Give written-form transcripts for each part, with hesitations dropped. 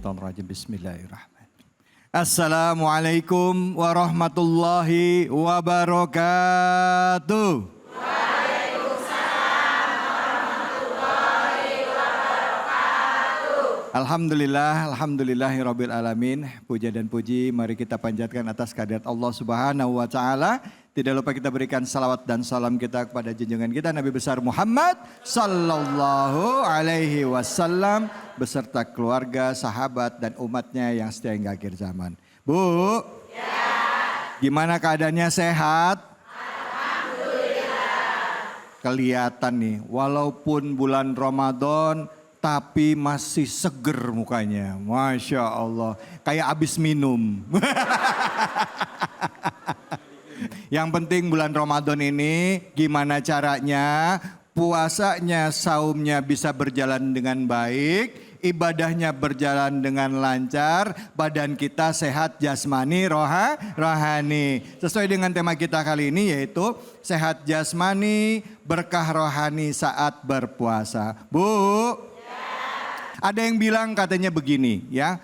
minasyaitonirrajim. Bismillahirrahmanirrahim. Assalamualaikum warahmatullahi wabarakatuh. Alhamdulillahirabbil alamin. Puja dan puji mari kita panjatkan atas kehadirat Allah Subhanahu wa taala. Tidak lupa kita berikan salawat dan salam kita kepada junjungan kita Nabi besar Muhammad sallallahu alaihi wasallam beserta keluarga, sahabat dan umatnya yang setia hingga akhir zaman. Bu, ya. Gimana keadaannya, sehat? Alhamdulillah. Kelihatan nih, walaupun bulan Ramadan tapi masih seger mukanya. Masya Allah. Kayak abis minum. Yang penting bulan Ramadan ini gimana caranya puasanya, saumnya bisa berjalan dengan baik. Ibadahnya berjalan dengan lancar. Badan kita sehat jasmani, rohani. Sesuai dengan tema kita kali ini yaitu sehat jasmani, berkah rohani saat berpuasa. Bu. Ada yang bilang katanya begini ya,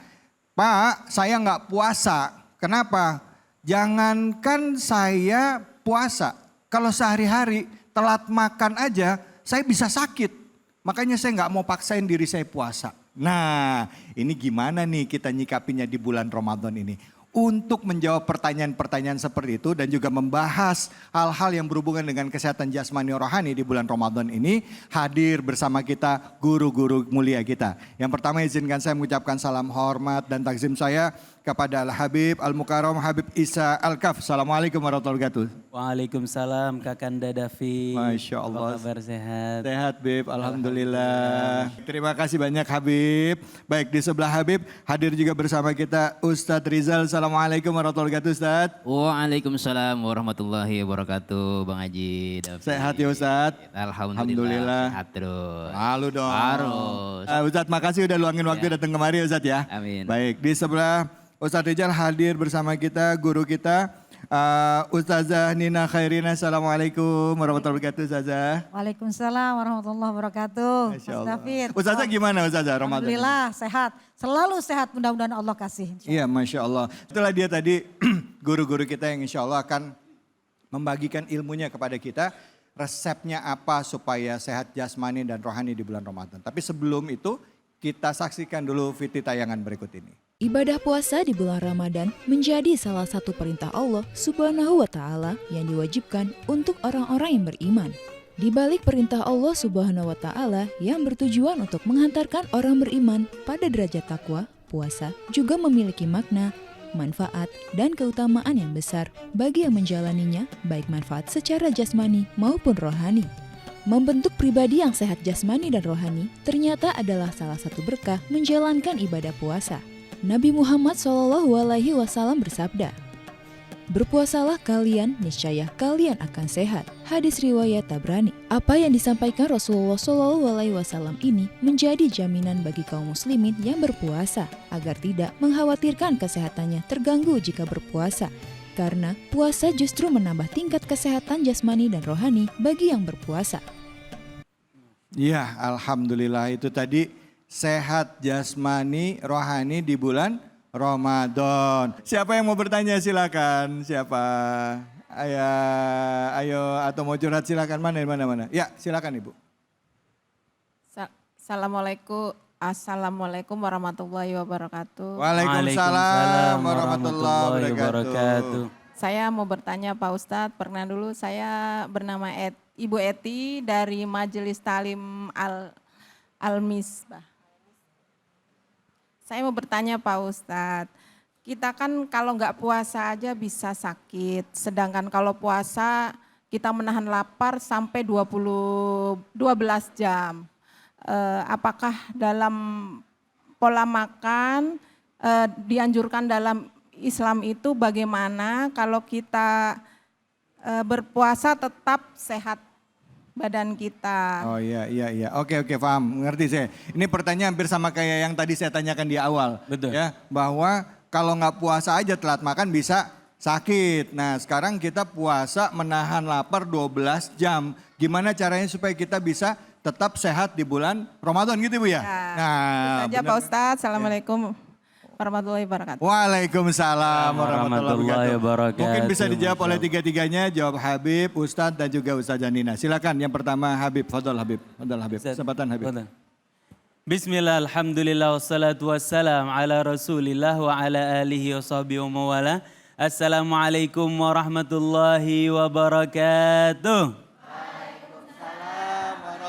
Pak saya nggak puasa, kenapa? Jangankan saya puasa, kalau sehari-hari telat makan aja saya bisa sakit. Makanya saya nggak mau paksain diri saya puasa. Nah ini gimana nih kita nyikapinya di bulan Ramadan ini? Untuk menjawab pertanyaan-pertanyaan seperti itu dan juga membahas hal-hal yang berhubungan dengan kesehatan jasmani rohani di bulan Ramadan ini, hadir bersama kita guru-guru mulia kita. Yang pertama izinkan saya mengucapkan salam hormat dan takzim saya kepada Al-Habib Al-Mukarram Habib Isa Al-Kaf. Assalamualaikum warahmatullahi wabarakatuh. Waalaikumsalam Kakanda Davi. Masya Allah. Apa kabar, sehat? Sehat Bib, Alhamdulillah. Terima kasih banyak Habib. Baik, di sebelah Habib hadir juga bersama kita Ustadz Rizal. Assalamualaikum warahmatullahi wabarakatuh Ustadz. Waalaikumsalam warahmatullahi wabarakatuh Bang Haji Davi. Sehat ya Ustadz? Alhamdulillah. Sehat terus. Malu dong. Harus. Ustadz makasih udah luangin waktu datang kemari Ustadz ya. Amin. Baik, di sebelah Ustadz Rizal hadir bersama kita guru kita Ustazah Nina Khairina. Assalamualaikum warahmatullahi wabarakatuh Ustazah. Waalaikumsalam warahmatullahi wabarakatuh. Masya Allah. Ustaz Ustazah gimana Ustazah Ramadan? Alhamdulillah sehat, selalu sehat, mudah-mudahan Allah kasih. Iya Masya Allah. Itulah dia tadi guru-guru kita yang insya Allah akan membagikan ilmunya kepada kita. Resepnya apa supaya sehat jasmani dan rohani di bulan Ramadan. Tapi sebelum itu kita saksikan dulu video tayangan berikut ini. Ibadah puasa di bulan Ramadan menjadi salah satu perintah Allah Subhanahu wa Ta'ala yang diwajibkan untuk orang-orang yang beriman. Di balik perintah Allah Subhanahu wa Ta'ala yang bertujuan untuk menghantarkan orang beriman pada derajat takwa, puasa juga memiliki makna, manfaat, dan keutamaan yang besar bagi yang menjalaninya, baik manfaat secara jasmani maupun rohani. Membentuk pribadi yang sehat jasmani dan rohani ternyata adalah salah satu berkah menjalankan ibadah puasa. Nabi Muhammad SAW bersabda, "Berpuasalah kalian, niscaya kalian akan sehat." Hadis riwayat Tabrani. Apa yang disampaikan Rasulullah SAW ini menjadi jaminan bagi kaum muslimin yang berpuasa agar tidak mengkhawatirkan kesehatannya terganggu jika berpuasa. Karena puasa justru menambah tingkat kesehatan jasmani dan rohani bagi yang berpuasa. Iya, alhamdulillah itu tadi sehat jasmani rohani di bulan Ramadan. Siapa yang mau bertanya silakan. Siapa? Ayo atau mau curhat silakan, mana. Ya, silakan Ibu. Assalamualaikum warahmatullahi wabarakatuh. Waalaikumsalam warahmatullahi wabarakatuh. Saya mau bertanya Pak Ustadz, pernah dulu saya bernama Ibu Eti dari Majelis Talim Al-Misbah. Saya mau bertanya Pak Ustadz, kita kan kalau nggak puasa aja bisa sakit, sedangkan kalau puasa kita menahan lapar sampai 12 jam. Apakah dalam pola makan dianjurkan dalam Islam itu bagaimana kalau kita berpuasa tetap sehat badan kita? Oh iya. Oke, paham. Ngerti saya. Ini pertanyaan hampir sama kayak yang tadi saya tanyakan di awal. Betul. Ya, bahwa kalau nggak puasa aja telat makan bisa sakit. Nah sekarang kita puasa menahan lapar 12 jam. Gimana caranya supaya kita bisa tetap sehat di bulan Ramadan gitu Bu ya? Nah, saja Pak Ustadz. Assalamualaikum. warahmatullahi wabarakatuh. Waalaikumsalam warahmatullahi wabarakatuh. Mungkin bisa Masya dijawab oleh Allah. tiga-tiganya, jawab Habib, Ustadz dan juga Ustazah Nina. Silakan yang pertama Habib, fadol Habib. Fadol Habib, Ustaz, kesempatan Habib. fadal. Bismillah, alhamdulillah, wassalatu wassalam ala rasulillah wa ala alihi wa sahbihi wa mawala. Assalamualaikum warahmatullahi wabarakatuh.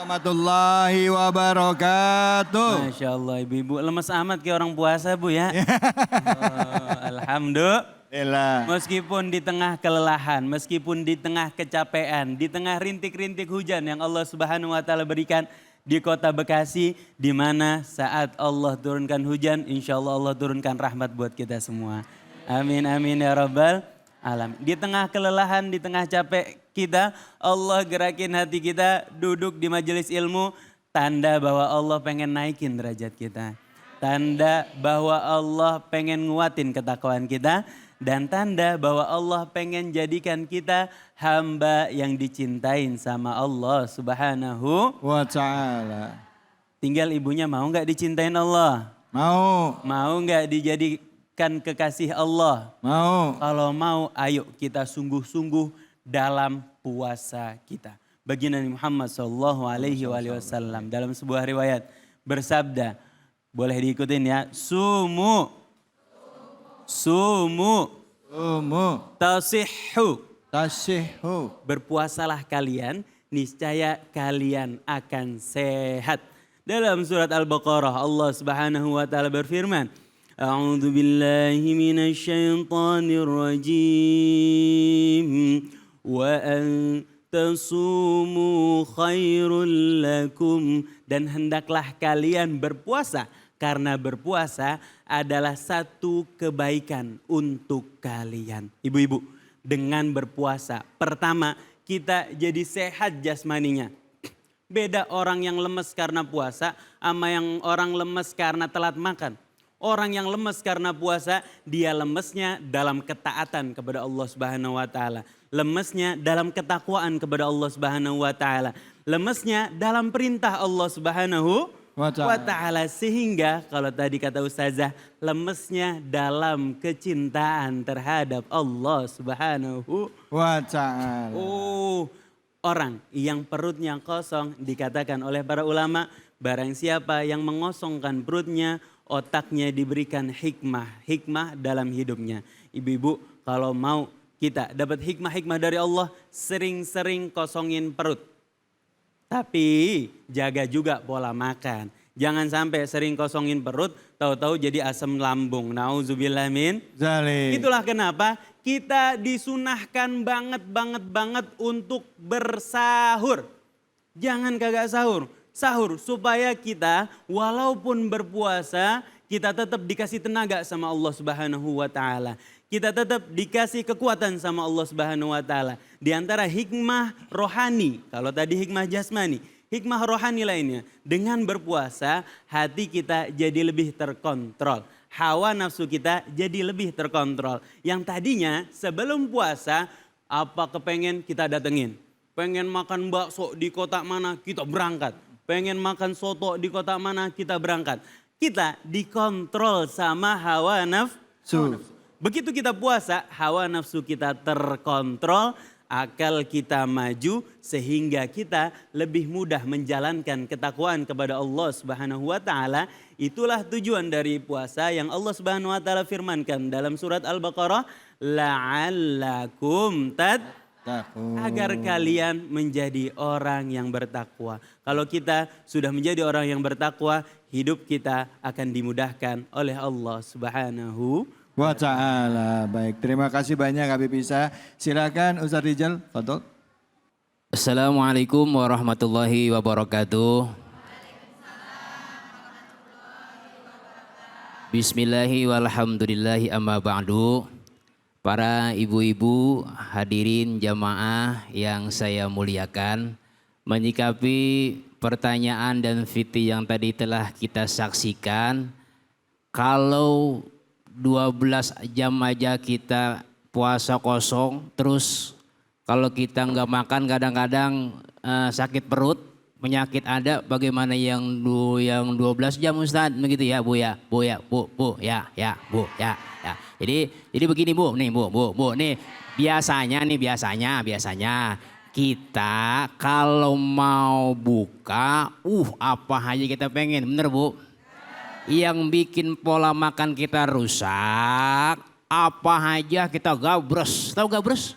Warahmatullahi wabarakatuh. Masya Allah, ibu-ibu lemes amat kayak orang puasa bu ya. Oh, alhamdulillah. Meskipun di tengah kelelahan, meskipun di tengah kecapean, di tengah rintik-rintik hujan yang Allah Subhanahu wa taala berikan di kota Bekasi, di mana saat Allah turunkan hujan, insya Allah Allah turunkan rahmat buat kita semua. Amin amin ya rabbal alamin. Di tengah kelelahan, di tengah capek kita, Allah gerakin hati kita duduk di majelis ilmu, tanda bahwa Allah pengen naikin derajat kita. Tanda bahwa Allah pengen nguatin ketakwaan kita. Dan tanda bahwa Allah pengen jadikan kita hamba yang dicintain sama Allah Subhanahu Wa ta'ala. Tinggal ibunya mau nggak dicintain Allah? Mau, Mau nggak dijadikan kekasih Allah? mau. Kalau mau, ayo kita sungguh-sungguh dalam puasa kita. Baginda Nabi Muhammad SAW dalam sebuah riwayat bersabda, boleh diikutin ya, sumu tasihhu. Tasihhu. Berpuasalah kalian, niscaya kalian akan sehat. Dalam surat Al-Baqarah Allah Subhanahu wa taala berfirman, A'udzu billahi minasyaitonir rajim. Wa an tasumu khairul lakum. Dan hendaklah kalian berpuasa, karena berpuasa adalah satu kebaikan untuk kalian. Ibu-ibu, dengan berpuasa, pertama kita jadi sehat jasmaninya. Beda orang yang lemes karena puasa sama yang orang lemes karena telat makan. Orang yang lemes karena puasa, dia lemesnya dalam ketaatan kepada Allah Subhanahu wa taala. Lemesnya dalam ketakwaan kepada Allah Subhanahu wa taala. Lemesnya dalam perintah Allah Subhanahu wa ta'ala. Sehingga kalau tadi kata Ustazah, lemesnya dalam kecintaan terhadap Allah Subhanahu Wa ta'ala. Oh, orang yang perutnya kosong dikatakan oleh para ulama, barang siapa yang mengosongkan perutnya, otaknya diberikan hikmah. Hikmah dalam hidupnya. Ibu-ibu, kalau mau kita dapat hikmah-hikmah dari Allah, sering-sering kosongin perut. Tapi jaga juga pola makan. Jangan sampai sering kosongin perut, tahu-tahu jadi asam lambung. Nauzubillah min Zalik. Itulah kenapa kita disunahkan banget untuk bersahur. Jangan kagak sahur. Sahur supaya kita walaupun berpuasa, kita tetap dikasih tenaga sama Allah Subhanahu wa taala. Kita tetap dikasih kekuatan sama Allah Subhanahu wa taala. Di antara hikmah rohani, kalau tadi hikmah jasmani, hikmah rohani lainnya, dengan berpuasa hati kita jadi lebih terkontrol. Hawa nafsu kita jadi lebih terkontrol. Yang tadinya sebelum puasa, apa kepengen kita datengin. Pengen makan bakso di kota mana kita berangkat. Pengen makan soto di kota mana kita berangkat. Kita dikontrol sama hawa nafsu. Begitu kita puasa, hawa nafsu kita terkontrol, akal kita maju sehingga kita lebih mudah menjalankan ketakwaan kepada Allah Subhanahu wa taala. Itulah tujuan dari puasa yang Allah Subhanahu wa taala firmankan dalam surat Al-Baqarah, la'allakum agar kalian menjadi orang yang bertakwa. Kalau kita sudah menjadi orang yang bertakwa, hidup kita akan dimudahkan oleh Allah Subhanahu Wa ta'ala. Baik, terima kasih banyak Habib Isa. Silakan Ustaz Rizal, fadol. Assalamualaikum warahmatullahi wabarakatuh. Bismillahi walhamdulillahi amma ba'du. Para ibu-ibu hadirin jamaah yang saya muliakan, menyikapi pertanyaan dan fitih yang tadi telah kita saksikan, kalau 12 jam aja kita puasa kosong, terus kalau kita nggak makan kadang-kadang sakit perut, penyakit ada, bagaimana yang 12 jam Ustadz, begitu ya Bu ya, Bu ya, Bu ya, Bu ya. Jadi begini Bu, nih Bu, nih biasanya kita kalau mau buka, apa aja kita pengen, bener Bu? Yang bikin pola makan kita rusak, apa aja kita gabres, tahu gabres?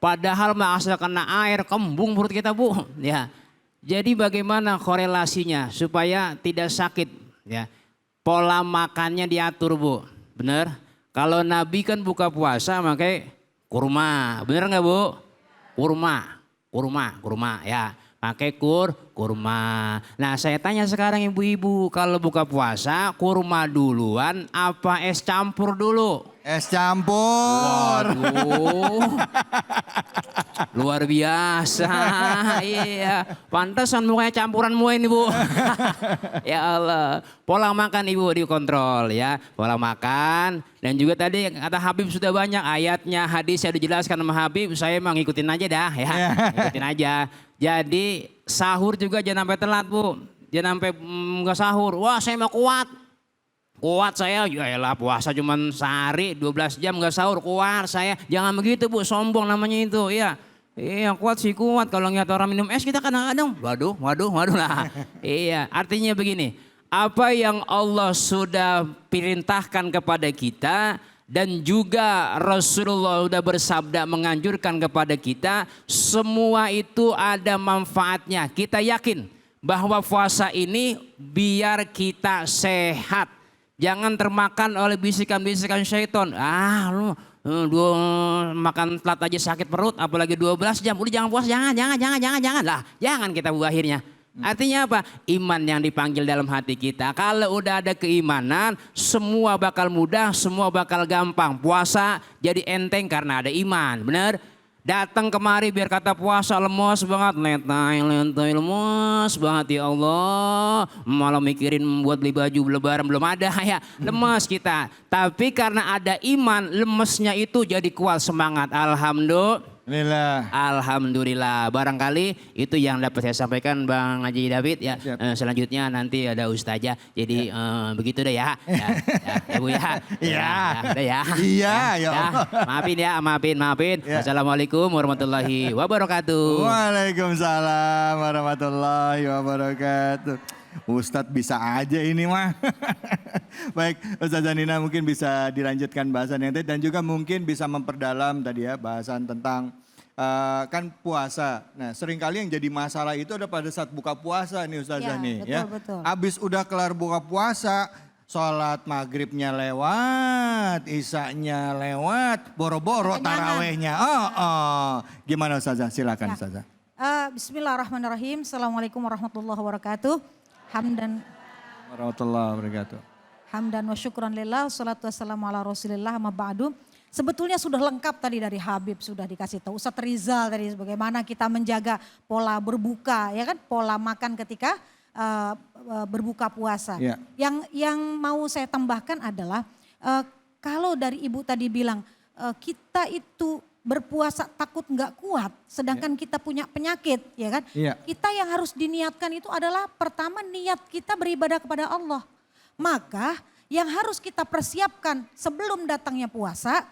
Padahal asal kena air kembung perut kita Bu, ya. Jadi bagaimana korelasinya supaya tidak sakit, ya? Pola makannya diatur Bu, bener? Kalau Nabi kan buka puasa pakai kurma, bener nggak Bu? Kurma, ya. Pakai kurma. Nah saya tanya sekarang ibu-ibu, kalau buka puasa kurma duluan apa es campur dulu? Es campur. Waduh, luar biasa. Iya, pantesan mukanya campuran semua ini Bu. Ya Allah, pola makan ibu dikontrol ya, pola makan. Dan juga tadi kata Habib sudah banyak ayatnya, hadisnya dijelaskan sama Habib. Saya emang ngikutin aja dah ya, ngikutin aja. Jadi sahur juga jangan sampai telat Bu, jangan sampai nggak sahur. Wah saya mau kuat saya, ya elah puasa cuman sehari 12 jam nggak sahur, kuat saya. Jangan begitu Bu, sombong namanya itu ya. Iya kuat sih kuat, kalau ngeliat orang minum es kita kadang-kadang waduh lah. Iya artinya begini, apa yang Allah sudah perintahkan kepada kita dan juga Rasulullah sudah bersabda menganjurkan kepada kita, semua itu ada manfaatnya. Kita yakin bahwa puasa ini biar kita sehat. Jangan termakan oleh bisikan-bisikan syaitan. Lu makan telat aja sakit perut, apalagi 12 jam. Udah jangan puasa, jangan lah. Jangan kita buat akhirnya. Artinya apa? Iman yang dipanggil dalam hati kita. Kalau udah ada keimanan, semua bakal mudah, semua bakal gampang. Puasa jadi enteng karena ada iman, bener? Datang kemari biar kata puasa lemes banget, lentai lemes banget ya Allah. Malah mikirin buat beli baju lebaran belum ada ya, lemes kita. Tapi karena ada iman, lemesnya itu jadi kuat semangat. Alhamdulillah. Barangkali itu yang dapat saya sampaikan Bang Haji David ya. Selanjutnya nanti ada Ustazah. Jadi begitu deh ya. Ya Bu ya. Iya. Maafin. Assalamualaikum warahmatullahi wabarakatuh. Waalaikumsalam warahmatullahi wabarakatuh. Ustadz bisa aja ini mah. Baik, Ustazah Nina mungkin bisa dilanjutkan bahasan yang tadi dan juga mungkin bisa memperdalam tadi ya bahasan tentang kan puasa. Nah, seringkali yang jadi masalah itu ada pada saat buka puasa nih Ustazah nih ya. Betul. Abis udah kelar buka puasa, sholat maghribnya lewat, isanya lewat, boro-boro tarawehnya. Gimana Ustazah? Silakan Ustazah. Bismillahirrahmanirrahim. Assalamualaikum warahmatullahi wabarakatuh. Hamdan wa syukran lillah, salatu wassalamu ala rasulillah, amma ba'du. Sebetulnya sudah lengkap tadi dari Habib, sudah dikasih tahu Ustadz Rizal tadi bagaimana kita menjaga pola berbuka, ya kan, pola makan ketika berbuka puasa. Ya. Yang mau saya tambahkan adalah kalau dari Ibu tadi bilang kita itu berpuasa takut nggak kuat, sedangkan kita punya penyakit, ya kan? Ya. Kita yang harus diniatkan itu adalah pertama niat kita beribadah kepada Allah. Maka yang harus kita persiapkan sebelum datangnya puasa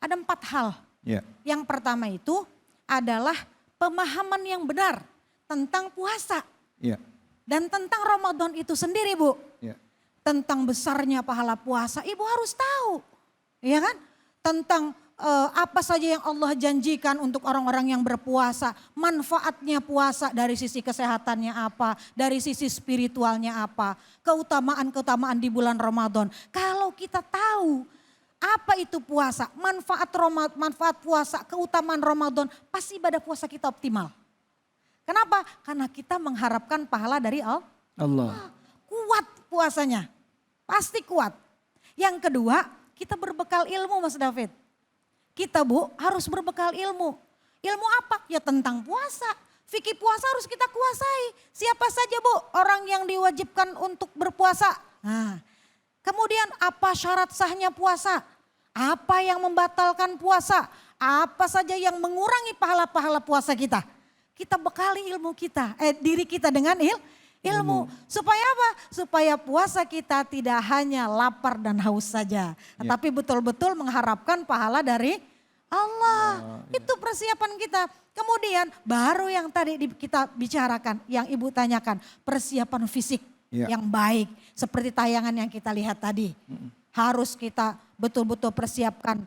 ada 4 hal. Ya. Yang pertama itu adalah pemahaman yang benar tentang puasa. Ya. Dan tentang Ramadan itu sendiri Bu. Ya. Tentang besarnya pahala puasa Ibu harus tahu. Ya kan? Tentang apa saja yang Allah janjikan untuk orang-orang yang berpuasa. Manfaatnya puasa dari sisi kesehatannya apa. Dari sisi spiritualnya apa. Keutamaan-keutamaan di bulan Ramadan. Kalau kita tahu apa itu puasa, manfaat puasa, keutamaan Ramadan, pasti ibadah puasa kita optimal. Kenapa? Karena kita mengharapkan pahala dari Allah. Kuat puasanya, pasti kuat. Yang kedua, kita berbekal ilmu Mas David. Kita Bu harus berbekal ilmu. Ilmu apa? Ya tentang puasa. Fikih puasa harus kita kuasai. Siapa saja Bu orang yang diwajibkan untuk berpuasa. Nah, kemudian apa syarat sahnya puasa? Apa yang membatalkan puasa? Apa saja yang mengurangi pahala-pahala puasa kita? kita bekali diri kita dengan ilmu. Supaya apa? Supaya puasa kita tidak hanya lapar dan haus saja. Tapi betul-betul mengharapkan pahala dari Allah. Itu persiapan kita. Kemudian baru yang tadi kita bicarakan, yang Ibu tanyakan, persiapan fisik yang baik. Seperti tayangan yang kita lihat tadi. Harus kita betul-betul persiapkan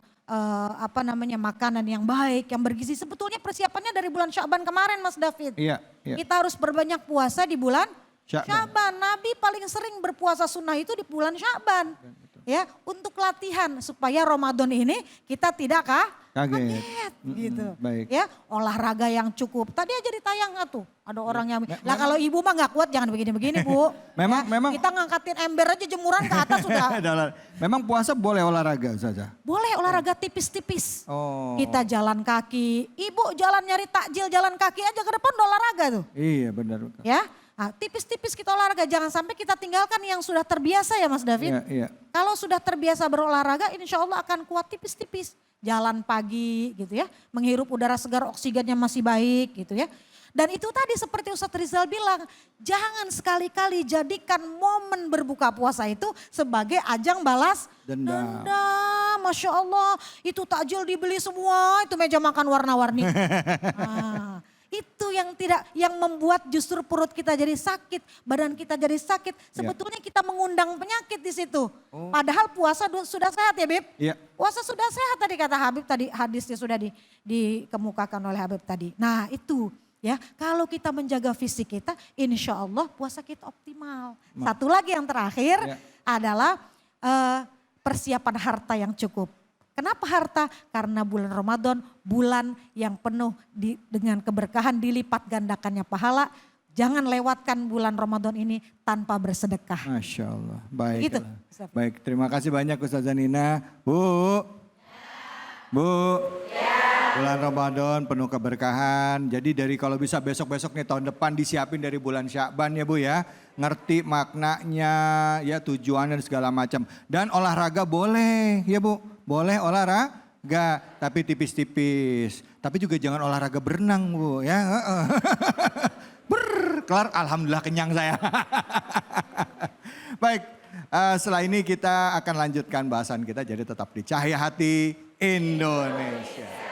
makanan yang baik, yang bergizi. Sebetulnya persiapannya dari bulan Sya'ban kemarin Mas David. Kita harus berbanyak puasa di bulan Sya'ban. Nabi paling sering berpuasa sunnah itu di bulan Sya'ban. Ya, untuk latihan supaya Ramadan ini kita tidak kaget gitu. Baik. Ya, olahraga yang cukup. Tadi aja ditayang tuh, ada orang yang lah kalau ibu mah nggak kuat jangan begini-begini Bu. Memang kita ngangkatin ember aja jemuran ke atas sudah. Memang puasa boleh olahraga saja. Boleh olahraga tipis-tipis. Oh. Kita jalan kaki. Ibu jalan nyari takjil jalan kaki aja ke depan udah olahraga tuh. Iya benar. Ya. Nah, tipis-tipis kita olahraga, jangan sampai kita tinggalkan yang sudah terbiasa ya Mas David. Iya. Kalau sudah terbiasa berolahraga insya Allah akan kuat tipis-tipis. Jalan pagi gitu ya, menghirup udara segar oksigennya masih baik gitu ya. Dan itu tadi seperti Ustadz Rizal bilang, jangan sekali-kali jadikan momen berbuka puasa itu sebagai ajang balas dendam. Masya Allah, itu takjil dibeli semua, itu meja makan warna-warni. Nah, itu yang membuat justru perut kita jadi sakit, badan kita jadi sakit. Sebetulnya kita mengundang penyakit di situ. Padahal puasa sudah sehat ya Bib? Iya. Puasa sudah sehat tadi kata Habib tadi, hadisnya sudah dikemukakan oleh Habib tadi. Nah itu ya, kalau kita menjaga fisik kita, insya Allah puasa kita optimal. Satu lagi yang terakhir adalah persiapan harta yang cukup. Kenapa harta? Karena bulan Ramadan, bulan yang penuh dengan keberkahan, dilipat gandakannya pahala. Jangan lewatkan bulan Ramadan ini tanpa bersedekah. Masya Allah, baik. Gitu. Baik, terima kasih banyak Ustazah Nina. Bu. Bulan Ramadan penuh keberkahan. Jadi dari kalau bisa besok-besok nih tahun depan disiapin dari bulan Sya'ban ya Bu ya. Ngerti maknanya, ya tujuan dan segala macam. Dan olahraga boleh ya Bu. Boleh olahraga tapi tipis-tipis. Tapi juga jangan olahraga berenang Bu ya. Kelar alhamdulillah kenyang saya. Baik, setelah ini kita akan lanjutkan bahasan kita, jadi tetap di Cahaya Hati Indonesia.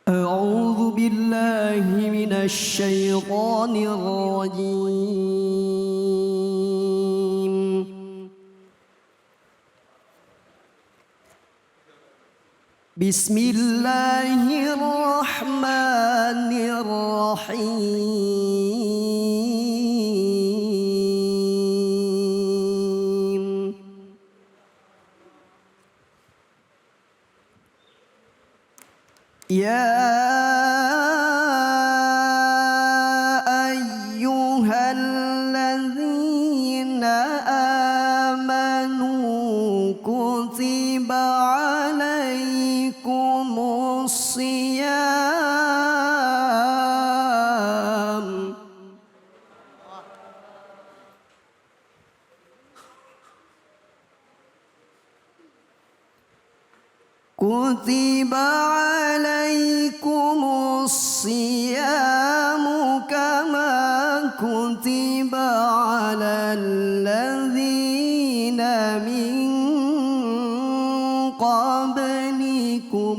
أعوذ بالله من الشيطان الرجيم بسم الله الرحمن الرحيم يا أيها الذين آمنوا كتب عليكم الصيام كتب عليكم الصيام كما كتب على الذين من قبلكم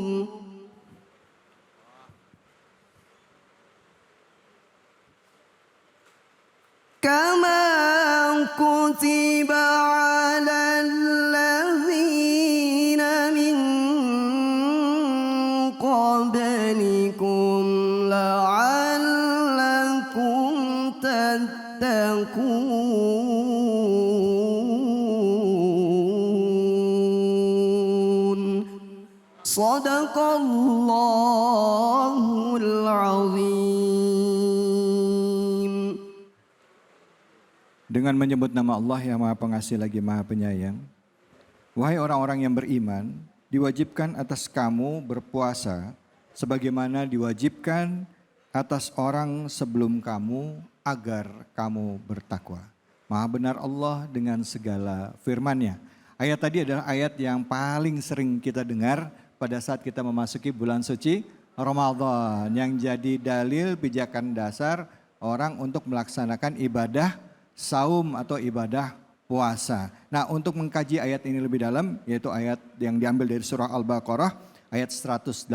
كما كتب على الذين من قبلكم لعلكم تتقون صدق الله العظيم. Dengan menyebut nama Allah yang Maha Pengasih lagi Maha Penyayang. Wahai orang-orang yang beriman, diwajibkan atas kamu berpuasa sebagaimana diwajibkan atas orang sebelum kamu agar kamu bertakwa. Maha benar Allah dengan segala firman-Nya. Ayat tadi adalah ayat yang paling sering kita dengar pada saat kita memasuki bulan suci Ramadan, yang jadi dalil pijakan dasar orang untuk melaksanakan ibadah saum atau ibadah puasa. Nah, untuk mengkaji ayat ini lebih dalam, yaitu ayat yang diambil dari surah Al-Baqarah ayat 183,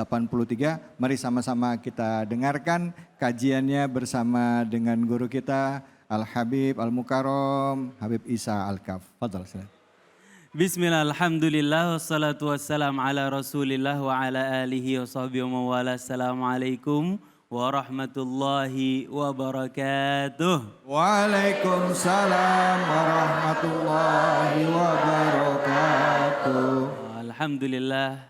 mari sama-sama kita dengarkan kajiannya bersama dengan guru kita Al-Habib Al-Mukarram Habib Isa Al-Kaf. Fadhal, silakan. Bismillah, alhamdulillah, wassalatu wassalam ala rasulillah wa ala alihi wa sahbihi wa mawala. Assalamualaikum warahmatullahi wabarakatuh. Waalaikumsalam warahmatullahi wabarakatuh. Alhamdulillah,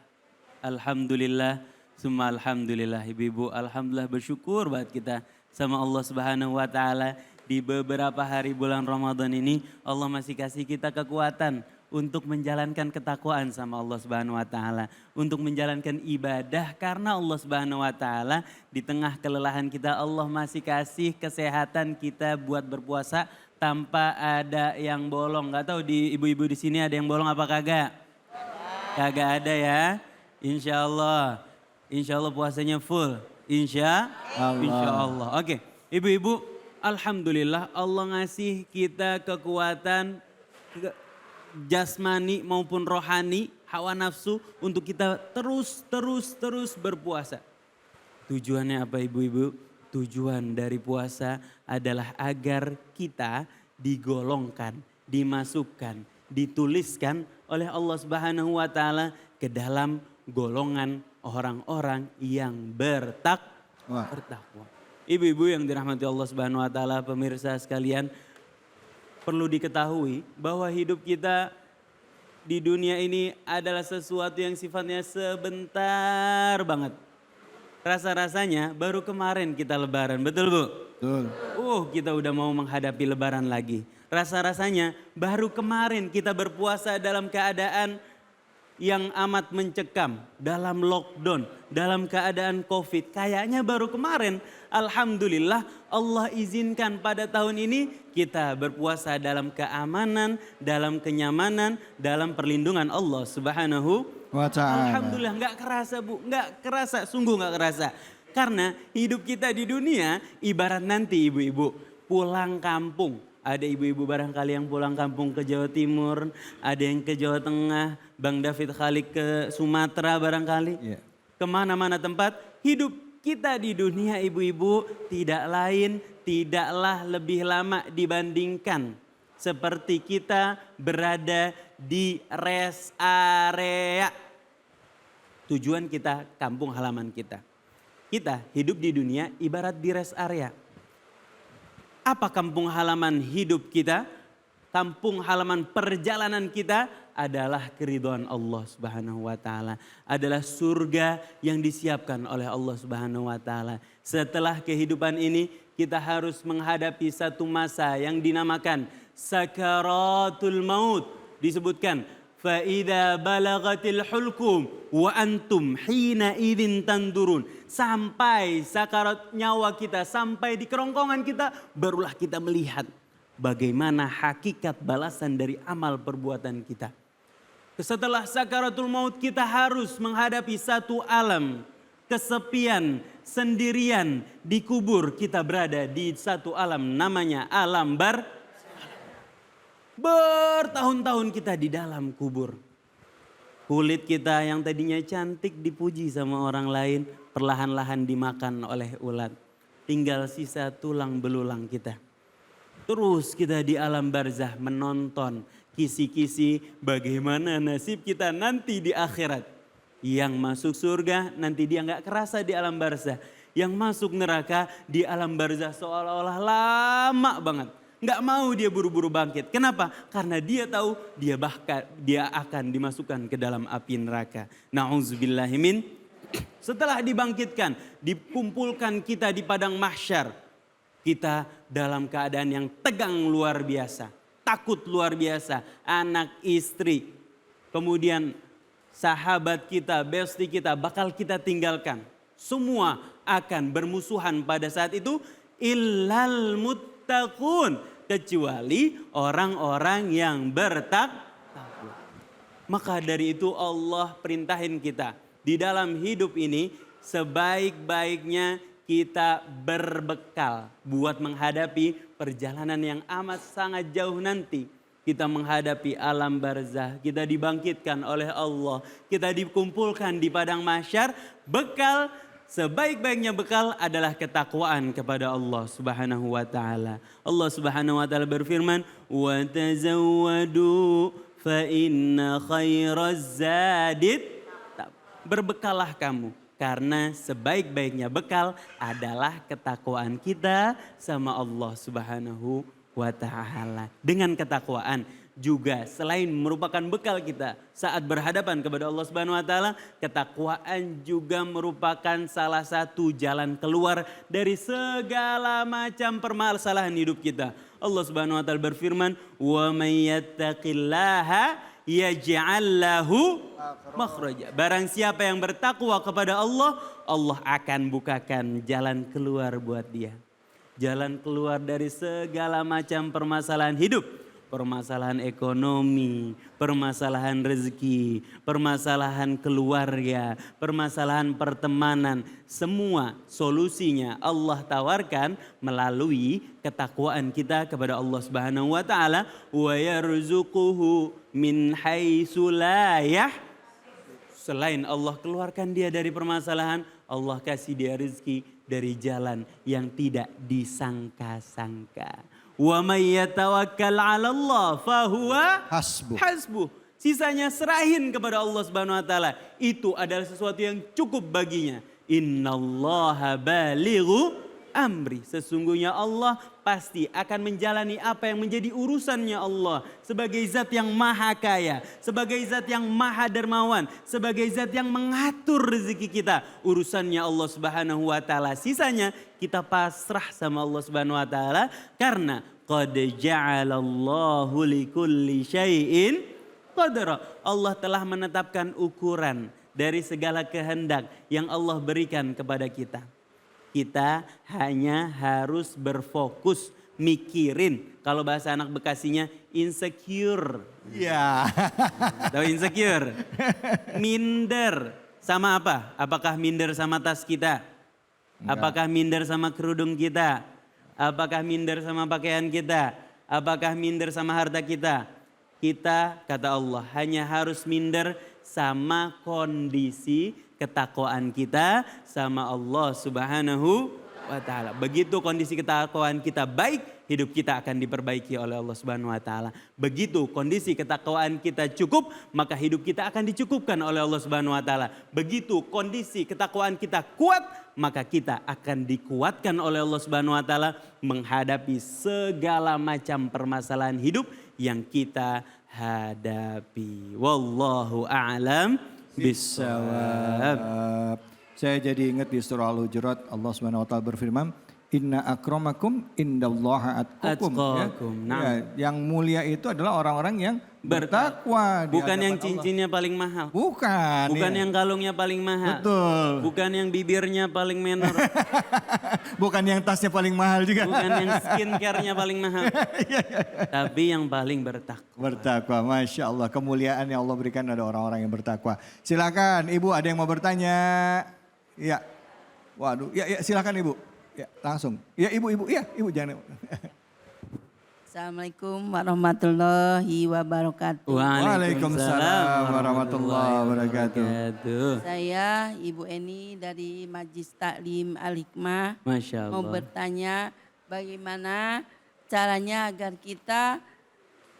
alhamdulillah, summa alhamdulillah. Ibu-ibu, alhamdulillah, bersyukur banget kita sama Allah Subhanahu wa taala. Di beberapa hari bulan Ramadan ini Allah masih kasih kita kekuatan untuk menjalankan ketakwaan sama Allah Subhanahu wa taala, untuk menjalankan ibadah karena Allah Subhanahu wa taala. Di tengah kelelahan kita Allah masih kasih kesehatan kita buat berpuasa tanpa ada yang bolong. Gak tahu di ibu-ibu di sini ada yang bolong apa kagak? Kagak ada ya. Insya Allah puasanya full. Insya Allah. Oke, ibu-ibu, alhamdulillah Allah ngasih kita kekuatan jasmani maupun rohani, hawa nafsu untuk kita terus berpuasa. Tujuannya apa ibu-ibu? Tujuan dari puasa adalah agar kita digolongkan, dimasukkan, dituliskan oleh Allah Subhanahu wa taala ke dalam golongan orang-orang yang bertakwa. Ibu-ibu yang dirahmati Allah Subhanahu wa taala, pemirsa sekalian, perlu diketahui bahwa hidup kita di dunia ini adalah sesuatu yang sifatnya sebentar banget. Rasa-rasanya baru kemarin kita lebaran, betul Bu? Betul. Kita udah mau menghadapi lebaran lagi. Rasa-rasanya baru kemarin kita berpuasa dalam keadaan yang amat mencekam, dalam lockdown, dalam keadaan COVID. Kayaknya baru kemarin, alhamdulillah Allah izinkan pada tahun ini kita berpuasa dalam keamanan, dalam kenyamanan, dalam perlindungan Allah Subhanahu wa ta'ala. Alhamdulillah, nggak kerasa Bu, nggak kerasa, sungguh nggak kerasa. Karena hidup kita di dunia ibarat nanti ibu-ibu pulang kampung. Ada ibu-ibu barangkali yang pulang kampung ke Jawa Timur, ada yang ke Jawa Tengah, Bang David Khalik ke Sumatera barangkali. Yeah. Kemana-mana tempat, hidup kita di dunia ibu-ibu tidaklah lebih lama dibandingkan seperti kita berada di rest area. Tujuan kita kampung halaman kita. Kita hidup di dunia ibarat di rest area. Apa kampung halaman hidup kita? Kampung halaman perjalanan kita adalah keridhaan Allah Subhanahu wa taala, adalah surga yang disiapkan oleh Allah Subhanahu wa taala. Setelah kehidupan ini kita harus menghadapi satu masa yang dinamakan sakaratul maut. Disebutkan fa idza balagatil hulqum wa antum hina idzin tandurun. Sampai sakarat nyawa kita, sampai di kerongkongan kita, barulah kita melihat bagaimana hakikat balasan dari amal perbuatan kita. Setelah sakaratul maut kita harus menghadapi satu alam kesepian, sendirian, di kubur. Kita berada di satu alam namanya alam bertahun-tahun kita di dalam kubur. Kulit kita yang tadinya cantik dipuji sama orang lain, perlahan-lahan dimakan oleh ulat. Tinggal sisa tulang belulang kita. Terus kita di alam barzah menonton kisi-kisi bagaimana nasib kita nanti di akhirat. Yang masuk surga nanti dia gak kerasa di alam barzah. Yang masuk neraka di alam barzah seolah-olah lama banget. Gak mau dia buru-buru bangkit. Kenapa? Karena dia tahu dia akan dimasukkan ke dalam api neraka. Na'udzubillahimin. Setelah dibangkitkan, dikumpulkan kita di padang mahsyar. Kita dalam keadaan yang tegang luar biasa. Takut luar biasa. Anak, istri. Kemudian sahabat kita, bestie kita bakal kita tinggalkan. Semua akan bermusuhan pada saat itu illal muttaqun, kecuali orang-orang yang bertakwa. Maka dari itu Allah perintahin kita di dalam hidup ini sebaik-baiknya kita berbekal buat menghadapi perjalanan yang amat sangat jauh nanti. Kita menghadapi alam barzah, kita dibangkitkan oleh Allah, kita dikumpulkan di padang mahsyar. Bekal, sebaik-baiknya bekal adalah ketakwaan kepada Allah Subhanahu wa taala. Allah Subhanahu wa taala berfirman, "Wa tazawwadu fa inna khairaz zadid." Berbekalah kamu, karena sebaik-baiknya bekal adalah ketakwaan kita sama Allah Subhanahu wa ta'ala. Dengan ketakwaan juga selain merupakan bekal kita saat berhadapan kepada Allah Subhanahu wa taala, ketakwaan juga merupakan salah satu jalan keluar dari segala macam permasalahan hidup kita. Allah Subhanahu wa taala berfirman, "Wa may yattaqillaha yaj'al lahu makhraja." Barang siapa yang bertakwa kepada Allah, Allah akan bukakan jalan keluar buat dia. Jalan keluar dari segala macam permasalahan hidup. Permasalahan ekonomi, permasalahan rezeki, permasalahan keluarga, permasalahan pertemanan. Semua solusinya Allah tawarkan melalui ketakwaan kita kepada Allah Subhanahu wa taala. Wa yarzuquhu min haitsu la yahtasib. Selain Allah keluarkan dia dari permasalahan, Allah kasih dia rezeki dari jalan yang tidak disangka-sangka. Wa may yatawakkal 'ala Allah fahuwa hasbuh. Sisanya serahin kepada Allah Subhanahu wa taala. Itu adalah sesuatu yang cukup baginya. Innallaha balighu amri. Sesungguhnya Allah pasti akan menjalani apa yang menjadi urusannya Allah. Sebagai zat yang maha kaya, sebagai zat yang maha dermawan, sebagai zat yang mengatur rezeki kita. Urusannya Allah Subhanahu wa taala. Sisanya kita pasrah sama Allah Subhanahu wa taala, karena qad ja'alallahu likulli syai'in qadra. Allah telah menetapkan ukuran dari segala kehendak yang Allah berikan kepada kita. Kita hanya harus berfokus mikirin. Kalau bahasa anak Bekasinya insecure. Ya. Tahu insecure? Minder sama apa? Apakah minder sama tas kita? Apakah minder sama kerudung kita? Apakah minder sama pakaian kita? Apakah minder sama harta kita? Kita, kata Allah, hanya harus minder sama kondisi ketakwaan kita sama Allah Subhanahu wa taala. Begitu kondisi ketakwaan kita baik, hidup kita akan diperbaiki oleh Allah Subhanahu wa taala. Begitu kondisi ketakwaan kita cukup, maka hidup kita akan dicukupkan oleh Allah Subhanahu wa taala. Begitu kondisi ketakwaan kita kuat, maka kita akan dikuatkan oleh Allah Subhanahu wa taala menghadapi segala macam permasalahan hidup yang kita hadapi. Wallahu a'lam bisawab. Saya jadi ingat di surah Al-Hujurat, Allah Subhanahu wa taala berfirman, "Inna akramakum indallaha atqakum." Atqakum. Ya, yang mulia itu adalah orang-orang yang bertakwa. di Bukan yang hadapan Allah. cincinnya paling mahal. Bukan. Bukan ya. yang kalungnya paling mahal. Betul. Bukan yang bibirnya paling menor. Bukan yang tasnya paling mahal juga. Bukan yang skincare-nya paling mahal. Tapi yang paling bertakwa. Bertakwa, Masya Allah. Kemuliaan yang Allah berikan ada orang-orang yang bertakwa. Silakan Ibu, ada yang mau bertanya? Ya. Waduh, ya silakan Ibu. Ya, langsung. Ya Ibu, ya Ibu jangan. Assalamualaikum warahmatullahi wabarakatuh. Waalaikumsalam warahmatullahi wabarakatuh. Saya Ibu Eni dari Majlis Taklim Al-Hikmah. Masya Allah. Mau bertanya bagaimana caranya agar kita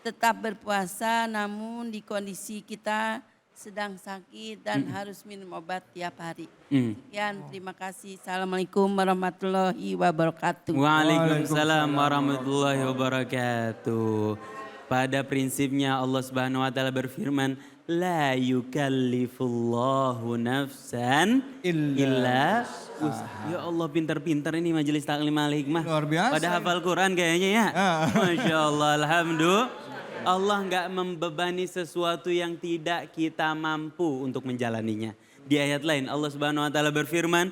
tetap berpuasa namun di kondisi kita sedang sakit dan harus minum obat tiap hari. Sekian, terima kasih. Assalamualaikum warahmatullahi wabarakatuh. Waalaikumsalam warahmatullahi wabarakatuh. Pada prinsipnya Allah Subhanahu wa taala berfirman, la yukallifullahu nafsan illa usaha. Ya Allah, pintar-pintar ini Majelis Taklim Al-Hikmah. Luar biasa. Pada hafal Quran kayaknya ya. Masya Allah, alhamdulillah. Allah nggak membebani sesuatu yang tidak kita mampu untuk menjalaninya. Di ayat lain Allah Subhanahu wa taala berfirman,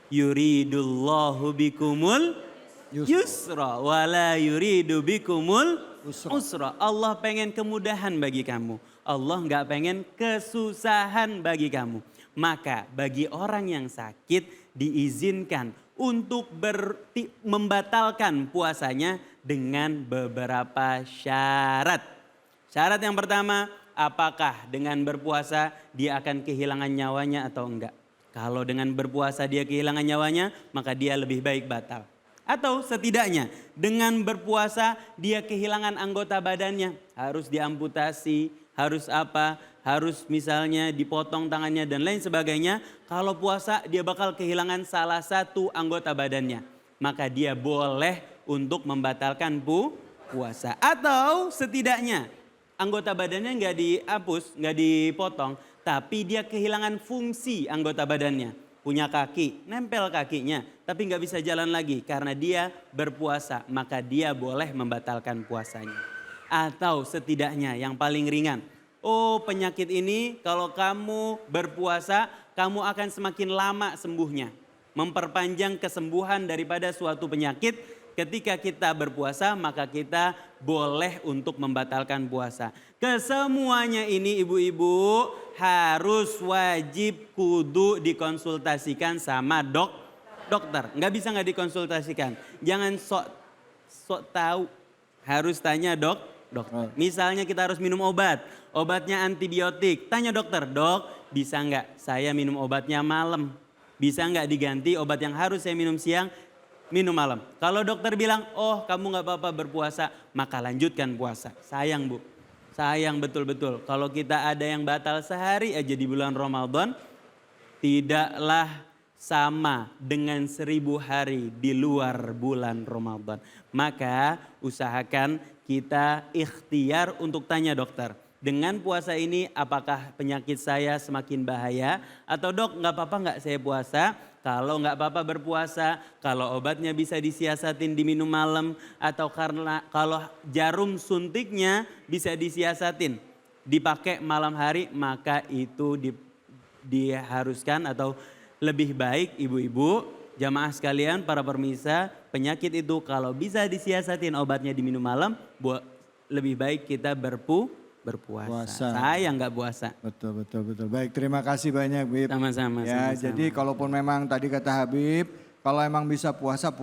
yuridullahu bikumul yusra wala yuridu bikumul usra. Allah pengen kemudahan bagi kamu. Allah nggak pengen kesusahan bagi kamu. Maka bagi orang yang sakit diizinkan untuk membatalkan puasanya dengan beberapa syarat. Syarat yang pertama, apakah dengan berpuasa dia akan kehilangan nyawanya atau enggak? Kalau dengan berpuasa dia kehilangan nyawanya, maka dia lebih baik batal. Atau setidaknya dengan berpuasa dia kehilangan anggota badannya, harus diamputasi, harus apa, harus misalnya dipotong tangannya dan lain sebagainya. Kalau puasa dia bakal kehilangan salah satu anggota badannya. Maka dia boleh untuk membatalkan puasa. Atau setidaknya anggota badannya nggak dihapus, nggak dipotong. Tapi dia kehilangan fungsi anggota badannya. Punya kaki, nempel kakinya. Tapi nggak bisa jalan lagi karena dia berpuasa. Maka dia boleh membatalkan puasanya. Atau setidaknya yang paling ringan. Oh, penyakit ini kalau kamu berpuasa, kamu akan semakin lama sembuhnya. Memperpanjang kesembuhan daripada suatu penyakit. Ketika kita berpuasa, maka kita boleh untuk membatalkan puasa. Kesemuanya ini ibu-ibu harus wajib kudu dikonsultasikan sama dokter. Nggak bisa nggak dikonsultasikan. Jangan sok tahu. Harus tanya dokter. Misalnya kita harus minum obat. Obatnya antibiotik. Tanya dokter, dok bisa nggak saya minum obatnya malam? Bisa nggak diganti obat yang harus saya minum siang, minum malam? Kalau dokter bilang, oh kamu nggak apa-apa berpuasa, maka lanjutkan puasa. Sayang bu, sayang betul-betul. Kalau kita ada yang batal sehari aja di bulan Ramadan, tidaklah sama dengan 1000 hari di luar bulan Ramadan. Maka usahakan kita ikhtiar untuk tanya dokter. Dengan puasa ini apakah penyakit saya semakin bahaya? Atau dok nggak apa-apa nggak saya puasa? Kalau nggak apa-apa berpuasa, kalau obatnya bisa disiasatin diminum malam. Atau karena kalau jarum suntiknya bisa disiasatin dipakai malam hari, maka itu diharuskan atau lebih baik ibu-ibu, jamaah sekalian, para pemirsa, penyakit itu kalau bisa disiasatin obatnya diminum malam, lebih baik kita berpuasa. Saya nggak puasa. Betul. Baik, terima kasih banyak Bib. Sama-sama. Ya, sama-sama. jadi kalaupun memang tadi kata Habib, kalau emang bisa puasa,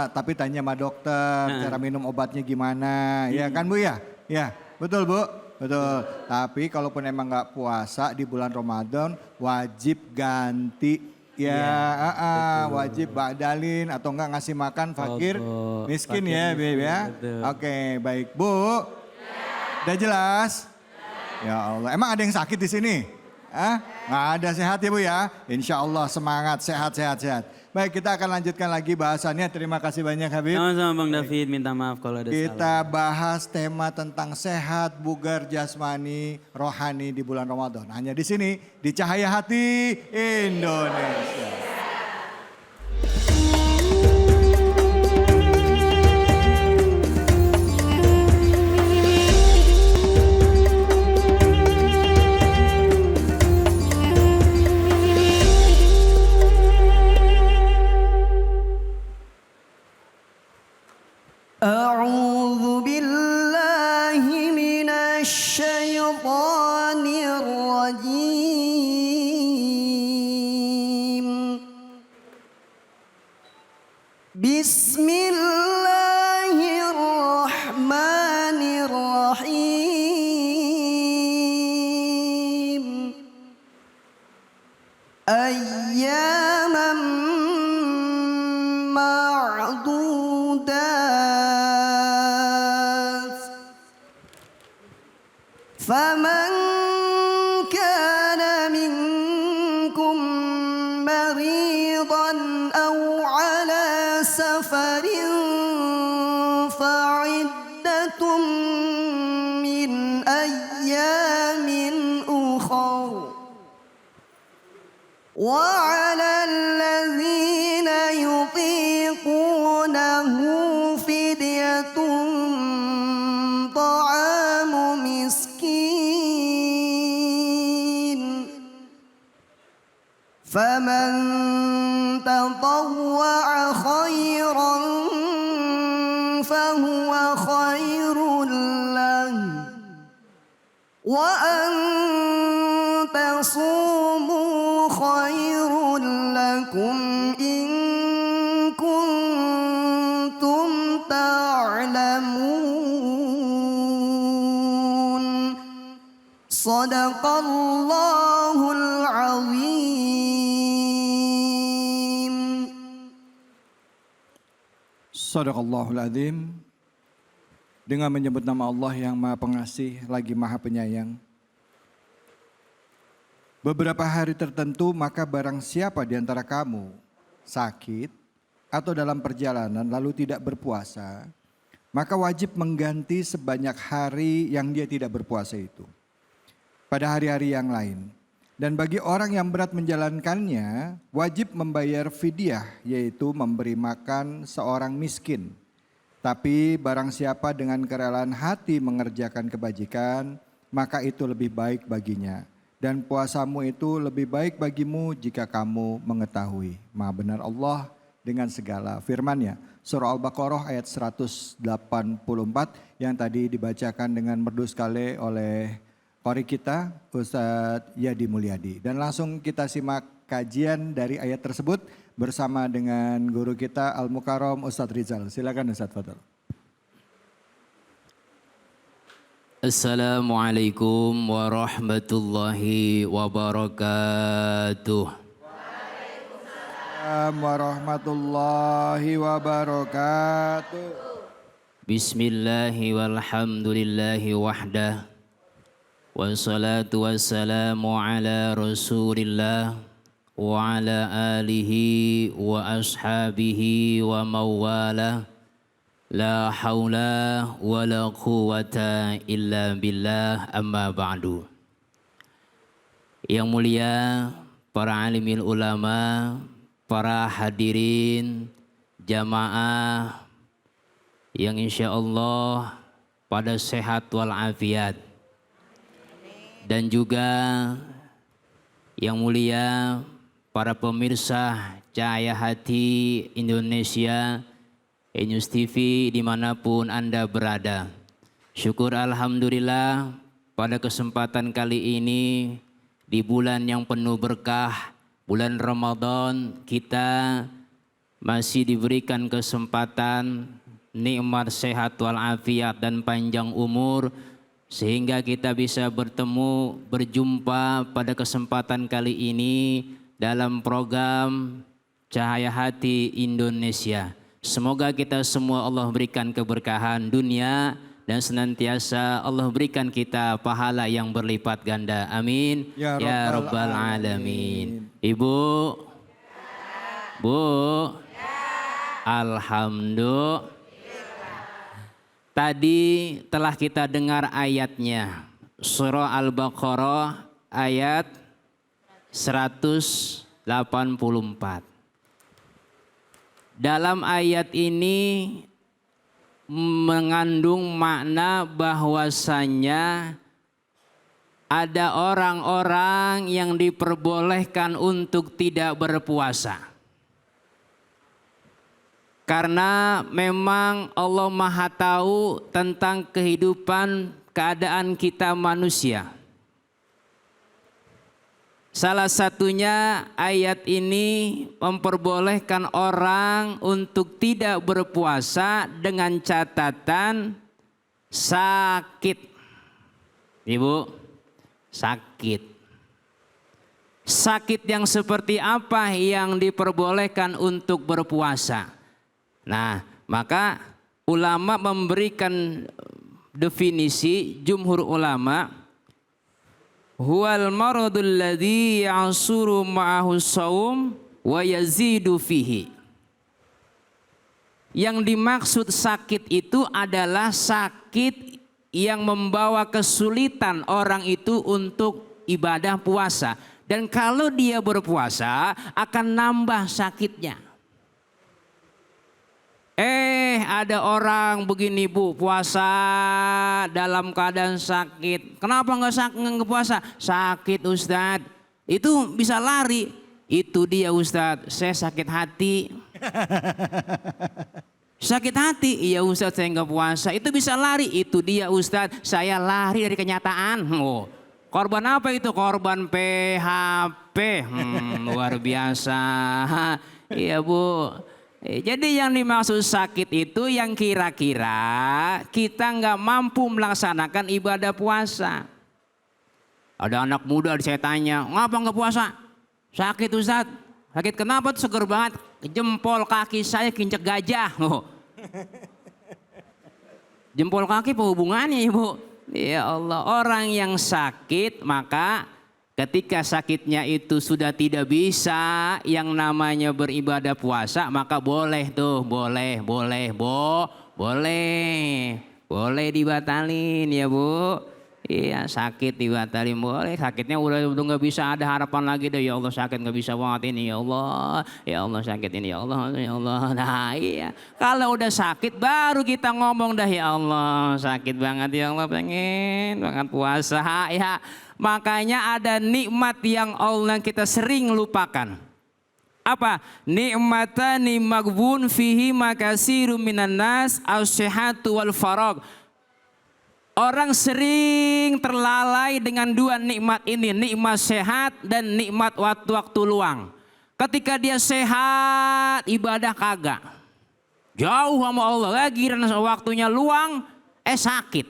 tapi tanya sama dokter cara minum obatnya gimana, ya kan Bu ya? Ya, betul Bu. Betul. Tapi kalaupun emang nggak puasa di bulan Ramadan, wajib ganti. Ya, wajib badalin atau enggak ngasih makan fakir miskin ya Bib ya. Oke, baik Bu. Udah jelas? Ya Allah, emang ada yang sakit di sini? Nggak ada, sehat ya Bu ya? Insya Allah semangat, sehat. Baik, kita akan lanjutkan lagi bahasannya. Terima kasih banyak Habib. Sama-sama Bang David, minta maaf kalau ada Kita salah. bahas tema tentang sehat, bugar, jasmani, rohani di bulan Ramadan. Hanya di sini, di Cahaya Hati Indonesia. أعوذ بالله من الشيطان الرجيم بسم الله الرحمن الرحيم أياما معدودات فمن كان منكم مريضا أو على سفر فعدة من أيام أخر وعلى الذين يطيقونه فدية طعام مسكين فمن تطوع تطوع خيرا فهو خير له وأن تصوموا خير لكم إن كنتم تعلمون صدق الله العظيم. Sadaqallahul Azim. Dengan menyebut nama Allah yang Maha Pengasih lagi Maha Penyayang. Beberapa hari tertentu maka barang siapa di antara kamu sakit atau dalam perjalanan lalu tidak berpuasa, maka wajib mengganti sebanyak hari yang dia tidak berpuasa itu pada hari-hari yang lain. Dan bagi orang yang berat menjalankannya, wajib membayar fidyah, yaitu memberi makan seorang miskin. Tapi barang siapa dengan kerelaan hati mengerjakan kebajikan, maka itu lebih baik baginya. Dan puasamu itu lebih baik bagimu jika kamu mengetahui. Maha benar Allah dengan segala firman-Nya. Surah Al-Baqarah ayat 184 yang tadi dibacakan dengan merdu sekali oleh qori kita Ustadz Yadi Mulyadi. Dan langsung kita simak kajian dari ayat tersebut bersama dengan guru kita Al-Mukarram Ustadz Rizal. Silakan Ustadz, fadhal. Assalamualaikum warahmatullahi wabarakatuh. Waalaikumsalam warahmatullahi wabarakatuh. Bismillahi walhamdulillahi wahdah. Wassalatu wassalamu ala rasulillah wa ala alihi wa ashabihi wa mawalah. La haula wa la quwata illa billah, amma ba'du. Yang mulia para alimil ulama, para hadirin, jamaah yang insya Allah pada sehat walafiat. Dan juga yang mulia para pemirsa Cahaya Hati Indonesia, News TV dimanapun Anda berada. Syukur Alhamdulillah pada kesempatan kali ini di bulan yang penuh berkah, bulan Ramadan, kita masih diberikan kesempatan nikmat sehat walafiat dan panjang umur, sehingga kita bisa bertemu, berjumpa pada kesempatan kali ini dalam program Cahaya Hati Indonesia. Semoga kita semua Allah berikan keberkahan dunia dan senantiasa Allah berikan kita pahala yang berlipat ganda. Amin. Ya Rabbal Alamin. Ibu, Bu, Alhamdulillah. Tadi telah kita dengar ayatnya, surah Al-Baqarah ayat 184. Dalam ayat ini mengandung makna bahwasanya ada orang-orang yang diperbolehkan untuk tidak berpuasa. Karena memang Allah Maha tahu tentang kehidupan, keadaan kita manusia. Salah satunya ayat ini memperbolehkan orang untuk tidak berpuasa dengan catatan sakit. Ibu, sakit. Sakit yang seperti apa yang diperbolehkan untuk berpuasa? Nah, maka ulama memberikan definisi, jumhur ulama, huwal maradul ladzi ya'suru ma'ahu shaum wa yazidu fihi. Yang dimaksud sakit itu adalah sakit yang membawa kesulitan orang itu untuk ibadah puasa. Dan kalau dia berpuasa akan nambah sakitnya. Ada orang begini Bu, puasa dalam keadaan sakit. Kenapa nggak puasa? Sakit Ustadz. Itu bisa lari. Itu dia Ustadz, saya sakit hati. Sakit hati, iya Ustadz saya nggak puasa. Itu bisa lari, itu dia Ustadz, saya lari dari kenyataan. Oh, korban apa itu? Korban PHP. Luar biasa. Iya Bu. Jadi yang dimaksud sakit itu yang kira-kira kita nggak mampu melaksanakan ibadah puasa. Ada anak muda saya tanya, ngapa nggak puasa? Sakit Ustadz. Sakit kenapa tuh? Seger banget. Jempol kaki saya kincek gajah. Oh. Jempol kaki apa hubungannya Ibu? Ya Allah, orang yang sakit maka ketika sakitnya itu sudah tidak bisa yang namanya beribadah puasa, maka boleh tuh, boleh dibatalin ya Bu. Iya sakit dibatalin boleh, sakitnya udah nggak bisa ada harapan lagi deh, ya Allah sakit nggak bisa banget ini ya Allah sakit ini ya Allah. Nah iya, kalau udah sakit baru kita ngomong dah ya Allah sakit banget ya Allah pengen banget puasa ya. Makanya ada nikmat yang Allah kita sering lupakan. Apa? Nikmatani maghbun fihi makasiru minan nas as-sihhatu wal faragh. Orang sering terlalai dengan dua nikmat ini, nikmat sehat dan nikmat waktu-waktu luang. Ketika dia sehat, ibadah kagak. Jauh sama Allah, lagi waktunya luang, sakit.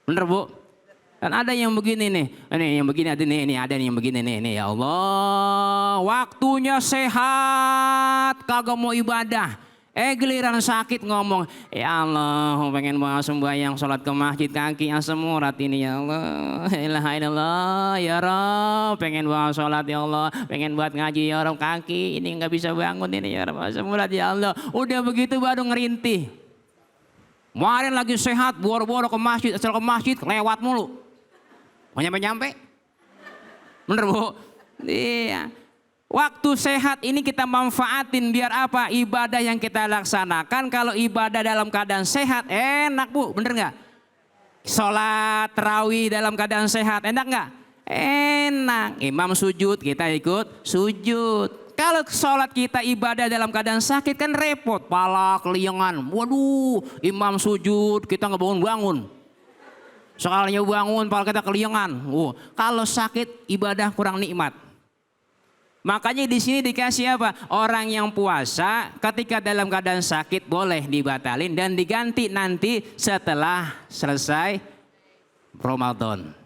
Bener Bu? Kan ada yang begini nih, ini yang begini ada nih, ini ada yang begini nih, ya Allah, waktunya sehat, kagak mau ibadah. Giliran sakit ngomong, ya Allah pengen banget sembahyang sholat ke masjid kaki asam urat ini ya Allah. Ilaha illallah ya Rabb, pengen banget sholat ya Allah, pengen buat ngaji ya Rabb kaki ini nggak bisa bangun ini ya Rabb asam urat ya Allah. Udah begitu baru ngerintih. Kemarin lagi sehat, boro-boro ke masjid, asal ke masjid lewat mulu. Mau nyampe-nyampe? Bener Bu? Iya. Waktu sehat ini kita manfaatin biar apa? Ibadah yang kita laksanakan kalau ibadah dalam keadaan sehat enak Bu, bener nggak? Sholat tarawih dalam keadaan sehat enak nggak? Enak. Imam sujud kita ikut sujud. Kalau sholat kita ibadah dalam keadaan sakit kan repot, pala keliengan. Waduh, imam sujud kita nggak bangun-bangun. Sekalinya bangun pala kita keliengan. Kalau sakit ibadah kurang nikmat. Makanya di sini dikasih apa? Orang yang puasa ketika dalam keadaan sakit boleh dibatalin dan diganti nanti setelah selesai Ramadan.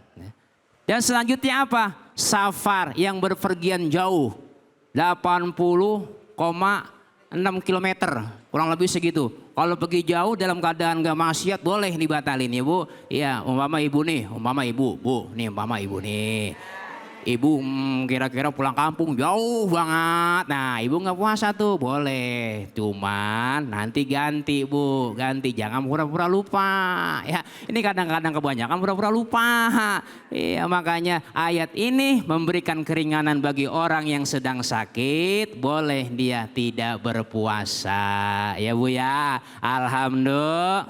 Dan selanjutnya apa? Safar yang berpergian jauh 80,6 kilometer kurang lebih segitu. Kalau pergi jauh dalam keadaan gak maksiat boleh dibatalin ya Bu. Iya umpama ibu nih, umpama ibu nih. Ibu kira-kira pulang kampung jauh banget. Nah ibu gak puasa tuh boleh. Cuman nanti ganti Bu. Ganti jangan pura-pura lupa. Ya, ini kadang-kadang kebanyakan pura-pura lupa. Ya, makanya ayat ini memberikan keringanan bagi orang yang sedang sakit. Boleh dia tidak berpuasa. Ya Bu ya. Alhamdulillah.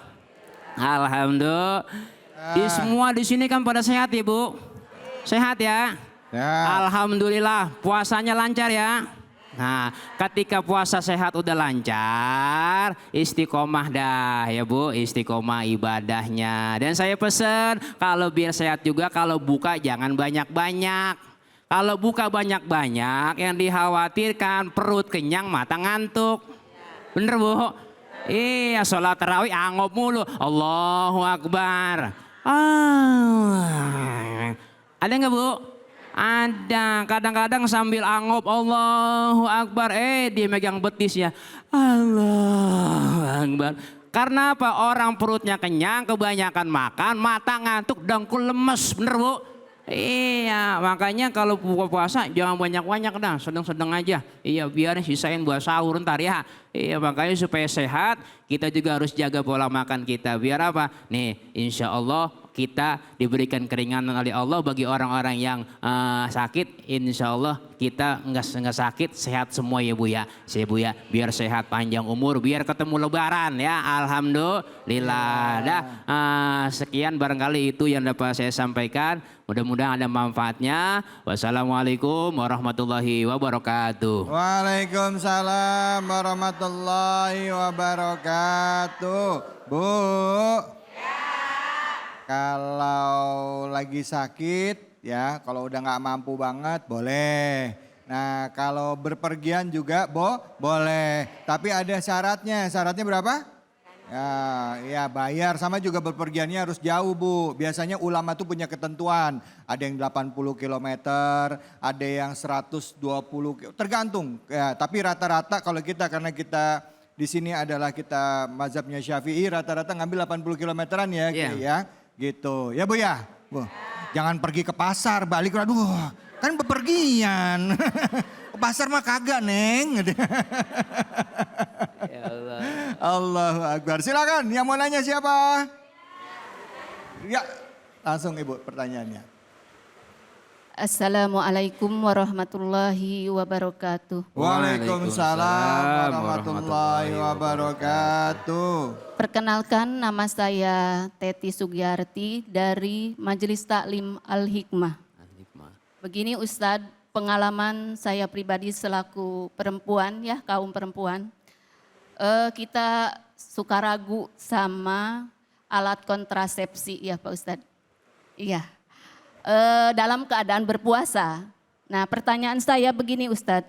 Semua di sini kan pada sehat ya Bu. Sehat ya. Alhamdulillah puasanya lancar ya. Nah ketika puasa sehat udah lancar istiqomah dah ya Bu, istiqomah ibadahnya. Dan saya pesen kalau biar sehat juga kalau buka jangan banyak-banyak. Kalau buka banyak-banyak yang dikhawatirkan perut kenyang mata ngantuk. Bener Bu? Iya sholat tarawih angop mulu. Allahu Akbar. Ada nggak Bu? Ada, kadang-kadang sambil angop Allahu Akbar, dia megang betisnya Allahu Akbar. Karena apa? Orang perutnya kenyang, kebanyakan makan, mata ngantuk, dengkul lemes, bener Bu? Iya, makanya kalau buka puasa jangan banyak-banyak dah, sedang-sedang aja. Iya, biar sisain buat sahur ntar ya. Iya, makanya supaya sehat, kita juga harus jaga pola makan kita. Biar apa? Nih, insya Allah kita diberikan keringanan oleh Allah. Bagi orang-orang yang sakit, insya Allah kita nggak sakit, sehat semua ya Bu ya. Bu ya, biar sehat panjang umur, biar ketemu Lebaran ya. Alhamdulillah. Dah, sekian barangkali itu yang dapat saya sampaikan. Mudah-mudahan ada manfaatnya. Wassalamualaikum warahmatullahi wabarakatuh. Waalaikumsalam warahmatullahi wabarakatuh. Bu, kalau lagi sakit ya, kalau udah nggak mampu banget boleh. Nah kalau berpergian juga boleh. Tapi ada syaratnya. Syaratnya berapa? Ya bayar, sama juga berpergiannya harus jauh Bu. Biasanya ulama tuh punya ketentuan. Ada yang 80 km, ada yang 120 km, tergantung. Ya, tapi rata-rata kalau kita, karena kita di sini adalah kita mazhabnya Syafi'i, rata-rata ngambil 80 kilometeran ya, ya. Gitu. Ya Bu ya. Bu. Jangan pergi ke pasar, balik, aduh kan bepergian. Ke pasar mah kagak Neng. Ya Allah. Allahu Akbar. Silakan yang mau nanya siapa? Ya, langsung Ibu pertanyaannya. Assalamualaikum warahmatullahi wabarakatuh. Waalaikumsalam warahmatullahi wabarakatuh. Perkenalkan, nama saya Teti Sugiyarti dari Majelis Taklim Al-Hikmah. Begini Ustadz, pengalaman saya pribadi selaku perempuan ya, kaum perempuan. Kita suka ragu sama alat kontrasepsi ya Pak Ustadz. Iya. Dalam keadaan berpuasa. Nah pertanyaan saya begini Ustadz.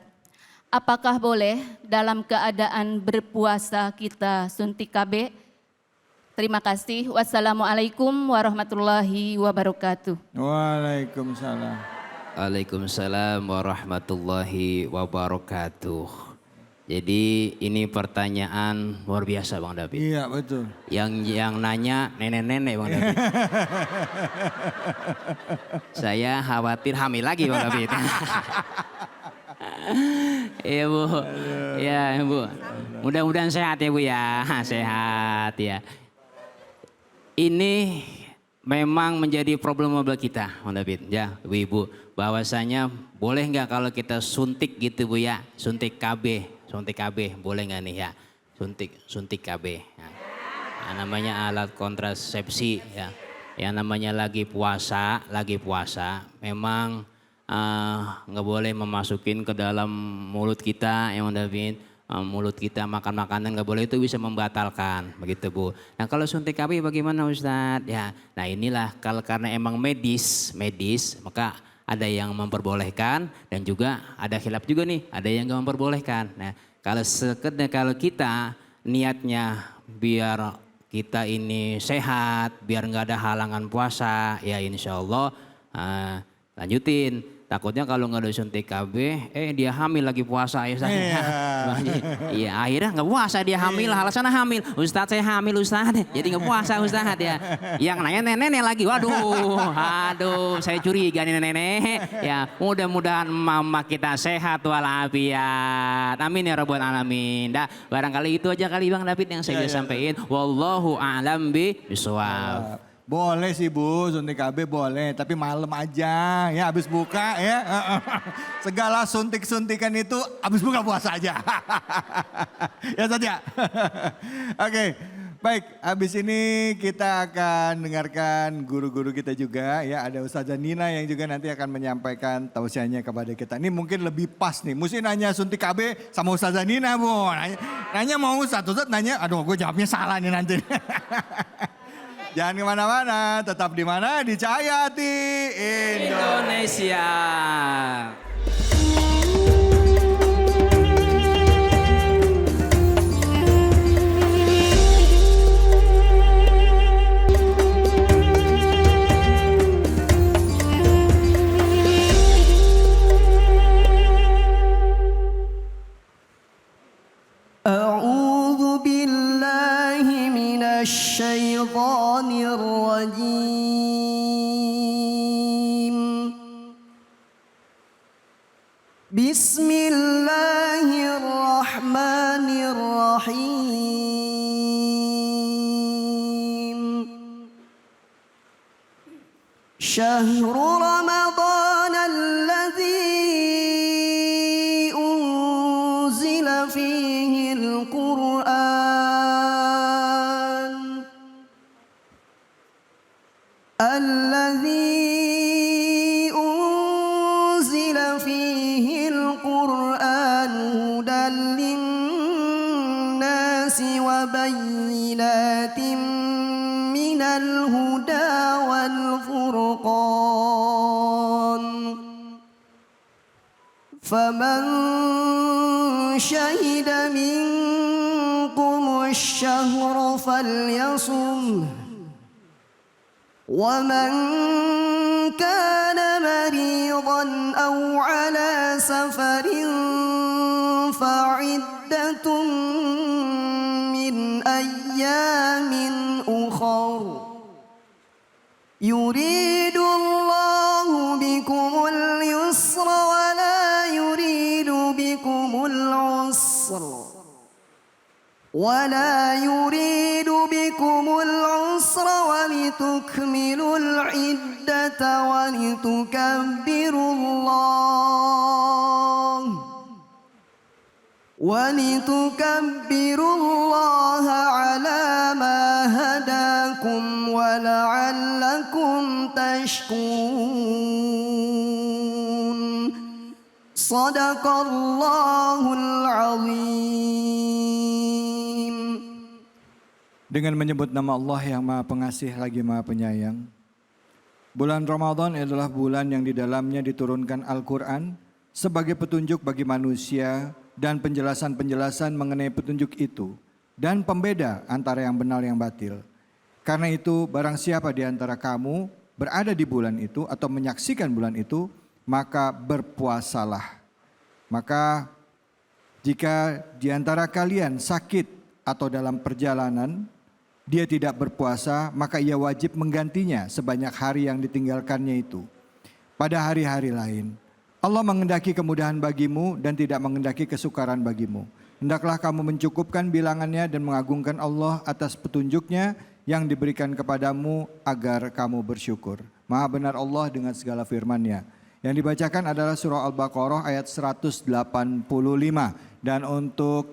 Apakah boleh dalam keadaan berpuasa kita suntik KB? Terima kasih. Wassalamualaikum warahmatullahi wabarakatuh. Waalaikumsalam. Waalaikumsalam warahmatullahi wabarakatuh. Jadi ini pertanyaan luar biasa Bang David. Iya betul. Yang nanya nenek-nenek Bang David. Saya khawatir hamil lagi Bang David. Iya Bu. Iya Bu. Mudah-mudahan sehat ya Bu ya. Sehat ya. Ini memang menjadi problema kita Bang David. Ya Ibu. Bahwasanya boleh nggak kalau kita suntik gitu Bu ya. Suntik KB. Suntik KB boleh nggak nih ya? Suntik KB. Nah, namanya alat kontrasepsi ya. Yang namanya lagi puasa, memang nggak boleh memasukin ke dalam mulut kita yang David. Mulut kita makan makanan nggak boleh, itu bisa membatalkan begitu Bu. Nah kalau suntik KB bagaimana Ustadz? Ya, nah inilah karena emang medis maka ada yang memperbolehkan dan juga ada khilaf juga nih, ada yang nggak memperbolehkan. Nah kalau kita niatnya biar kita ini sehat, biar nggak ada halangan puasa, ya insya Allah lanjutin. Takutnya kalau nggak ada suntik KB, dia hamil lagi puasa ya Ustaz. Iya akhirnya nggak puasa dia hamil, alasannya hamil. Ustadz saya hamil Ustadz, jadi nggak puasa Ustadz ya. Yang nanya nenek lagi, aduh saya curiga nih nenek. Ya mudah-mudahan mama kita sehat walafiat. Amin ya rabbal alamin. Dah barangkali itu aja kali Bang David yang saya bisa sampaikan. Wallahu a'lam bishawab. Boleh sih Bu, suntik KB boleh, tapi malam aja ya habis buka ya. Segala suntik-suntikan itu habis buka puasa aja. Ya saja. Oke, baik habis ini kita akan dengarkan guru-guru kita juga ya. Ada Ustazah Nina yang juga nanti akan menyampaikan tausiahnya kepada kita. Ini mungkin lebih pas nih, mesti nanya suntik KB sama Ustazah Nina Bu. Nanya mau Ustaz nanya, aduh gue jawabnya salah nih nanti. Jangan kemana-mana, tetap di mana? Di Cahayati Indonesia. أعوذ بالله من الشيطان الرجيم بسم الله الرحمن الرحيم شهر رمضان الذي أنزل فيه القرآن هدى للناس وبينات من الهدى والفرقان فمن شهد منكم الشهر فليصمه ومن كان مريضا أو على سفر فعدة من أيام أخر يريد الله بكم اليسر ولا يريد بكم العسر ولتكملوا العدة ولتكبروا الله على ما هداكم ولعلكم تشكرون صدق الله العظيم. Dengan menyebut nama Allah yang Maha Pengasih lagi Maha Penyayang. Bulan Ramadan adalah bulan yang di dalamnya diturunkan Al-Quran sebagai petunjuk bagi manusia dan penjelasan-penjelasan mengenai petunjuk itu dan pembeda antara yang benar yang batil. Karena itu barang siapa di antara kamu berada di bulan itu atau menyaksikan bulan itu, maka berpuasalah. Maka jika di antara kalian sakit atau dalam perjalanan, dia tidak berpuasa, maka ia wajib menggantinya sebanyak hari yang ditinggalkannya itu pada hari-hari lain. Allah mengendaki kemudahan bagimu dan tidak mengendaki kesukaran bagimu. Hendaklah kamu mencukupkan bilangannya dan mengagungkan Allah atas petunjuknya yang diberikan kepadamu agar kamu bersyukur. Maha benar Allah dengan segala firman-Nya. Yang dibacakan adalah surah Al-Baqarah ayat 185. Dan untuk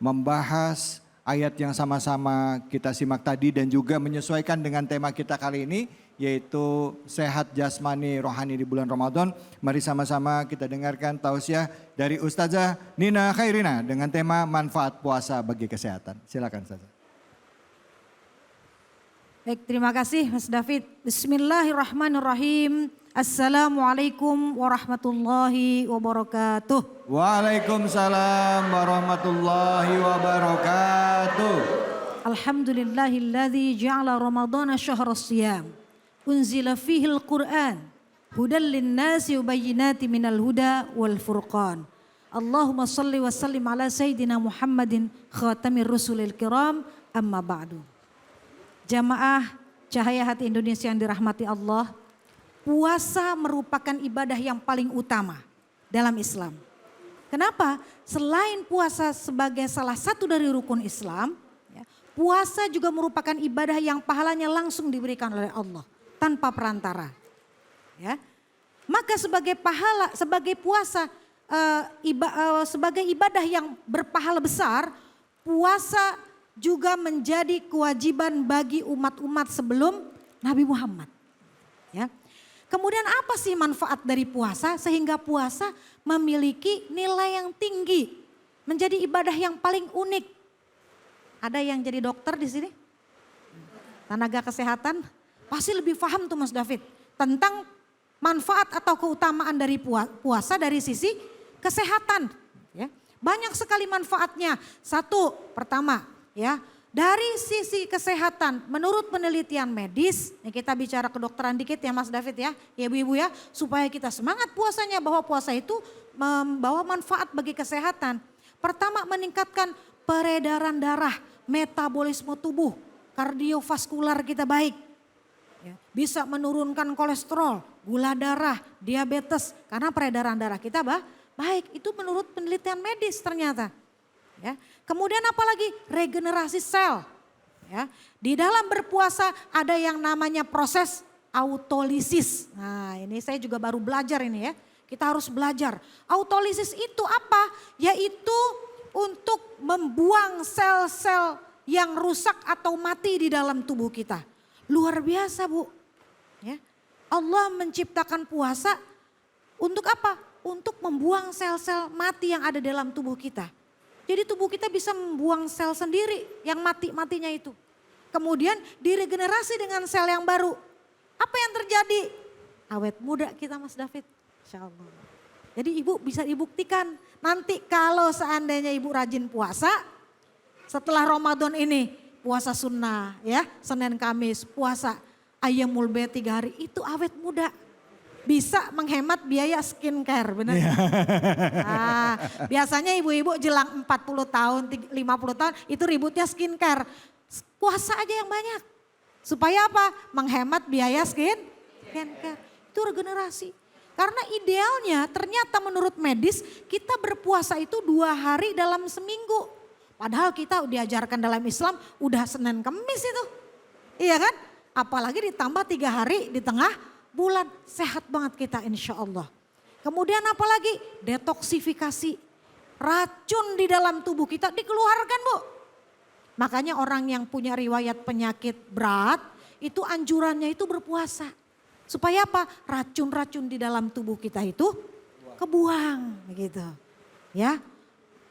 membahas ayat yang sama-sama kita simak tadi dan juga menyesuaikan dengan tema kita kali ini, yaitu sehat jasmani rohani di bulan Ramadan. Mari sama-sama kita dengarkan tausiah dari Ustazah Nina Khairina dengan tema manfaat puasa bagi kesehatan. Silakan Ustazah. Baik, terima kasih Mas David. Bismillahirrahmanirrahim. Assalamualaikum warahmatullahi wabarakatuh. Waalaikumsalam warahmatullahi wabarakatuh. Alhamdulillahilladzi ja'ala Ramadana syahras siyam. Unzila fihil Qur'an. Hudan linnasi wa bayyinatin minal huda wal furqan. Allahumma salli wa sallim ala Sayyidina Muhammadin khatamir rusulil kiram amma ba'du. Jamaah Cahaya Hati Indonesia yang dirahmati Allah. Puasa merupakan ibadah yang paling utama dalam Islam. Kenapa? Selain puasa sebagai salah satu dari rukun Islam, puasa juga merupakan ibadah yang pahalanya langsung diberikan oleh Allah tanpa perantara. Ya. Maka sebagai pahala, sebagai puasa, sebagai ibadah yang berpahala besar, puasa juga menjadi kewajiban bagi umat-umat sebelum Nabi Muhammad. Ya. Kemudian apa sih manfaat dari puasa sehingga puasa memiliki nilai yang tinggi, menjadi ibadah yang paling unik? Ada yang jadi dokter di sini? Tenaga kesehatan? Pasti lebih paham tuh Mas David tentang manfaat atau keutamaan dari puasa dari sisi kesehatan. Ya. Banyak sekali manfaatnya. Satu, pertama ya. Dari sisi kesehatan, menurut penelitian medis, nih kita bicara kedokteran dikit ya Mas David ya ibu-ibu ya, supaya kita semangat puasanya, bahwa puasa itu membawa manfaat bagi kesehatan. Pertama, meningkatkan peredaran darah, metabolisme tubuh, kardiovaskular kita baik. Ya, bisa menurunkan kolesterol, gula darah, diabetes, karena peredaran darah kita baik. Itu menurut penelitian medis ternyata. Ya. Kemudian apalagi regenerasi sel. Ya. Di dalam berpuasa ada yang namanya proses autolisis. Nah ini saya juga baru belajar ini ya. Kita harus belajar. Autolisis itu apa? Yaitu untuk membuang sel-sel yang rusak atau mati di dalam tubuh kita. Luar biasa Bu. Ya. Allah menciptakan puasa untuk apa? Untuk membuang sel-sel mati yang ada dalam tubuh kita. Jadi tubuh kita bisa membuang sel sendiri yang mati-matinya itu. Kemudian diregenerasi dengan sel yang baru. Apa yang terjadi? Awet muda kita Mas David. Insya Allah. Jadi ibu bisa dibuktikan nanti kalau seandainya ibu rajin puasa. Setelah Ramadan ini puasa sunnah ya. Senin Kamis puasa Ayyamul Bid 3 hari itu awet muda. Bisa menghemat biaya skincare, benar? Nah, biasanya ibu-ibu jelang 40 tahun, 50 tahun itu ributnya skincare. Puasa aja yang banyak. Supaya apa? Menghemat biaya skincare. Itu regenerasi. Karena idealnya ternyata menurut medis kita berpuasa itu 2 hari dalam seminggu. Padahal kita diajarkan dalam Islam udah Senin Kamis itu. Iya kan? Apalagi ditambah 3 hari di tengah bulan, sehat banget kita insya Allah. Kemudian apalagi detoksifikasi, racun di dalam tubuh kita dikeluarkan Bu. Makanya orang yang punya riwayat penyakit berat itu anjurannya itu berpuasa. Supaya apa? Racun-racun di dalam tubuh kita itu kebuang begitu. Ya.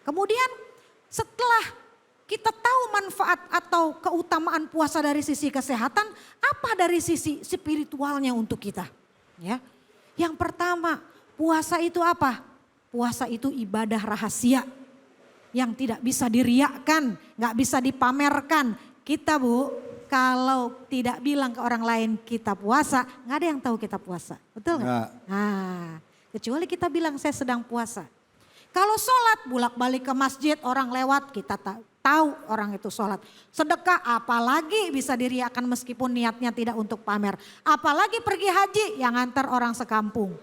Kemudian setelah kita tahu manfaat atau keutamaan puasa dari sisi kesehatan, apa dari sisi spiritualnya untuk kita? Ya. Yang pertama, puasa itu apa? Puasa itu ibadah rahasia yang tidak bisa diriakkan, nggak bisa dipamerkan. Kita Bu, kalau tidak bilang ke orang lain kita puasa, nggak ada yang tahu kita puasa. Betul nggak? Nah, kecuali kita bilang saya sedang puasa. Kalau sholat, bolak-balik ke masjid, orang lewat, kita tahu orang itu sholat. Sedekah apalagi bisa diriakan meskipun niatnya tidak untuk pamer. Apalagi pergi haji yang ngantar orang sekampung.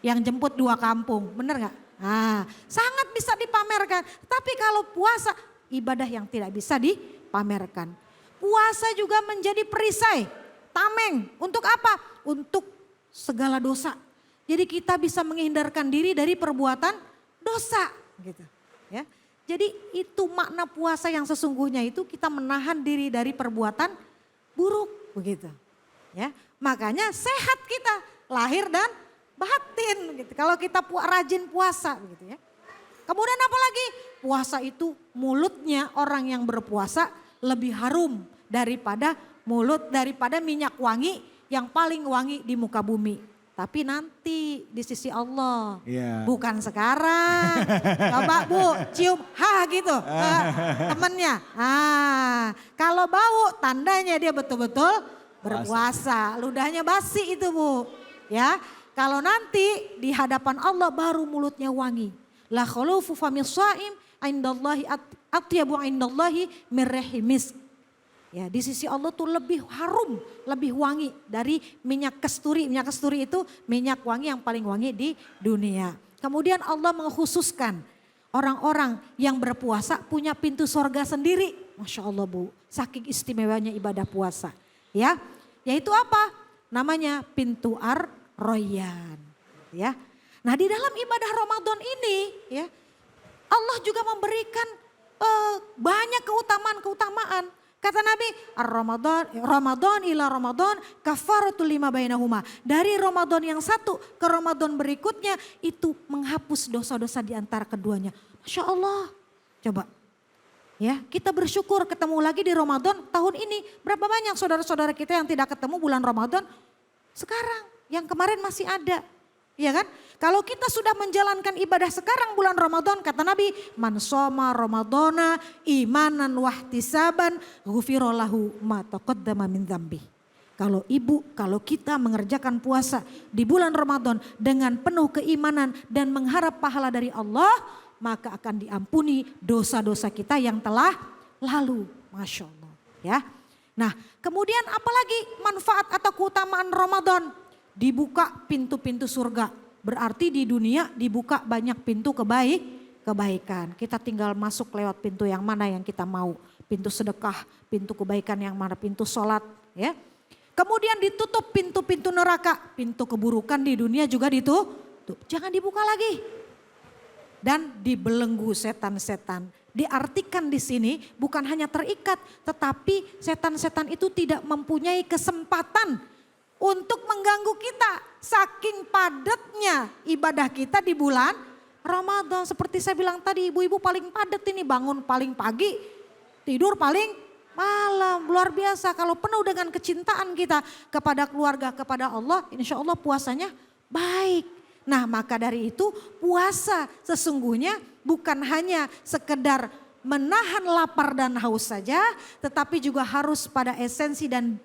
Yang jemput 2 kampung, bener gak? Nah, sangat bisa dipamerkan. Tapi kalau puasa, ibadah yang tidak bisa dipamerkan. Puasa juga menjadi perisai, tameng. Untuk apa? Untuk segala dosa. Jadi kita bisa menghindarkan diri dari perbuatan dosa gitu ya. Jadi itu makna puasa yang sesungguhnya itu kita menahan diri dari perbuatan buruk begitu. Ya. Makanya sehat kita lahir dan batin gitu. Kalau kita rajin puasa begitu ya. Kemudian apalagi puasa itu mulutnya orang yang berpuasa lebih harum daripada minyak wangi yang paling wangi di muka bumi. Tapi nanti di sisi Allah, bukan sekarang. Coba Bu, cium gitu temennya. Kalau bau tandanya dia betul-betul berpuasa. Ludahnya basi itu Bu. Ya, kalau nanti di hadapan Allah baru mulutnya wangi. La khulufu famis shaim indallahi atyabu indallahi mirrahimis. Ya, di sisi Allah tuh lebih harum, lebih wangi dari minyak kasturi. Minyak kasturi itu minyak wangi yang paling wangi di dunia. Kemudian Allah mengkhususkan orang-orang yang berpuasa punya pintu sorga sendiri. Masya Allah Bu, saking istimewanya ibadah puasa. Ya, yaitu apa? Namanya pintu Ar-Royyan. Ya, nah di dalam ibadah Ramadan ini ya Allah juga memberikan banyak keutamaan-keutamaan. Kata Nabi, Ramadan ila Ramadan kafaratul lima bainahuma. Dari Ramadan yang satu ke Ramadan berikutnya itu menghapus dosa-dosa di antara keduanya. Masya Allah. Coba. Ya, kita bersyukur ketemu lagi di Ramadan tahun ini. Berapa banyak saudara-saudara kita yang tidak ketemu bulan Ramadan sekarang. Yang kemarin masih ada. Iya kan? Kalau kita sudah menjalankan ibadah sekarang bulan Ramadan, kata Nabi, man shoma Ramadana imanan wahtisaban ghufira lahu ma taqaddama min dzambi. Kalau kita mengerjakan puasa di bulan Ramadan dengan penuh keimanan dan mengharap pahala dari Allah, maka akan diampuni dosa-dosa kita yang telah lalu. Masya Allah. Ya. Nah, kemudian apalagi manfaat atau keutamaan Ramadan? Dibuka pintu-pintu surga. Berarti di dunia dibuka banyak pintu kebaikan. Kita tinggal masuk lewat pintu yang mana yang kita mau. Pintu sedekah, pintu kebaikan yang mana, pintu sholat. Ya. Kemudian ditutup pintu-pintu neraka. Pintu keburukan di dunia juga ditutup. Jangan dibuka lagi. Dan dibelenggu setan-setan. Diartikan di sini bukan hanya terikat, tetapi setan-setan itu tidak mempunyai kesempatan untuk mengganggu kita. Saking padatnya ibadah kita di bulan Ramadan. Seperti saya bilang tadi, ibu-ibu paling padat ini, bangun paling pagi, tidur paling malam. Luar biasa kalau penuh dengan kecintaan kita kepada keluarga, kepada Allah, insya Allah puasanya baik. Nah maka dari itu puasa sesungguhnya bukan hanya sekedar menahan lapar dan haus saja, tetapi juga harus pada esensi dan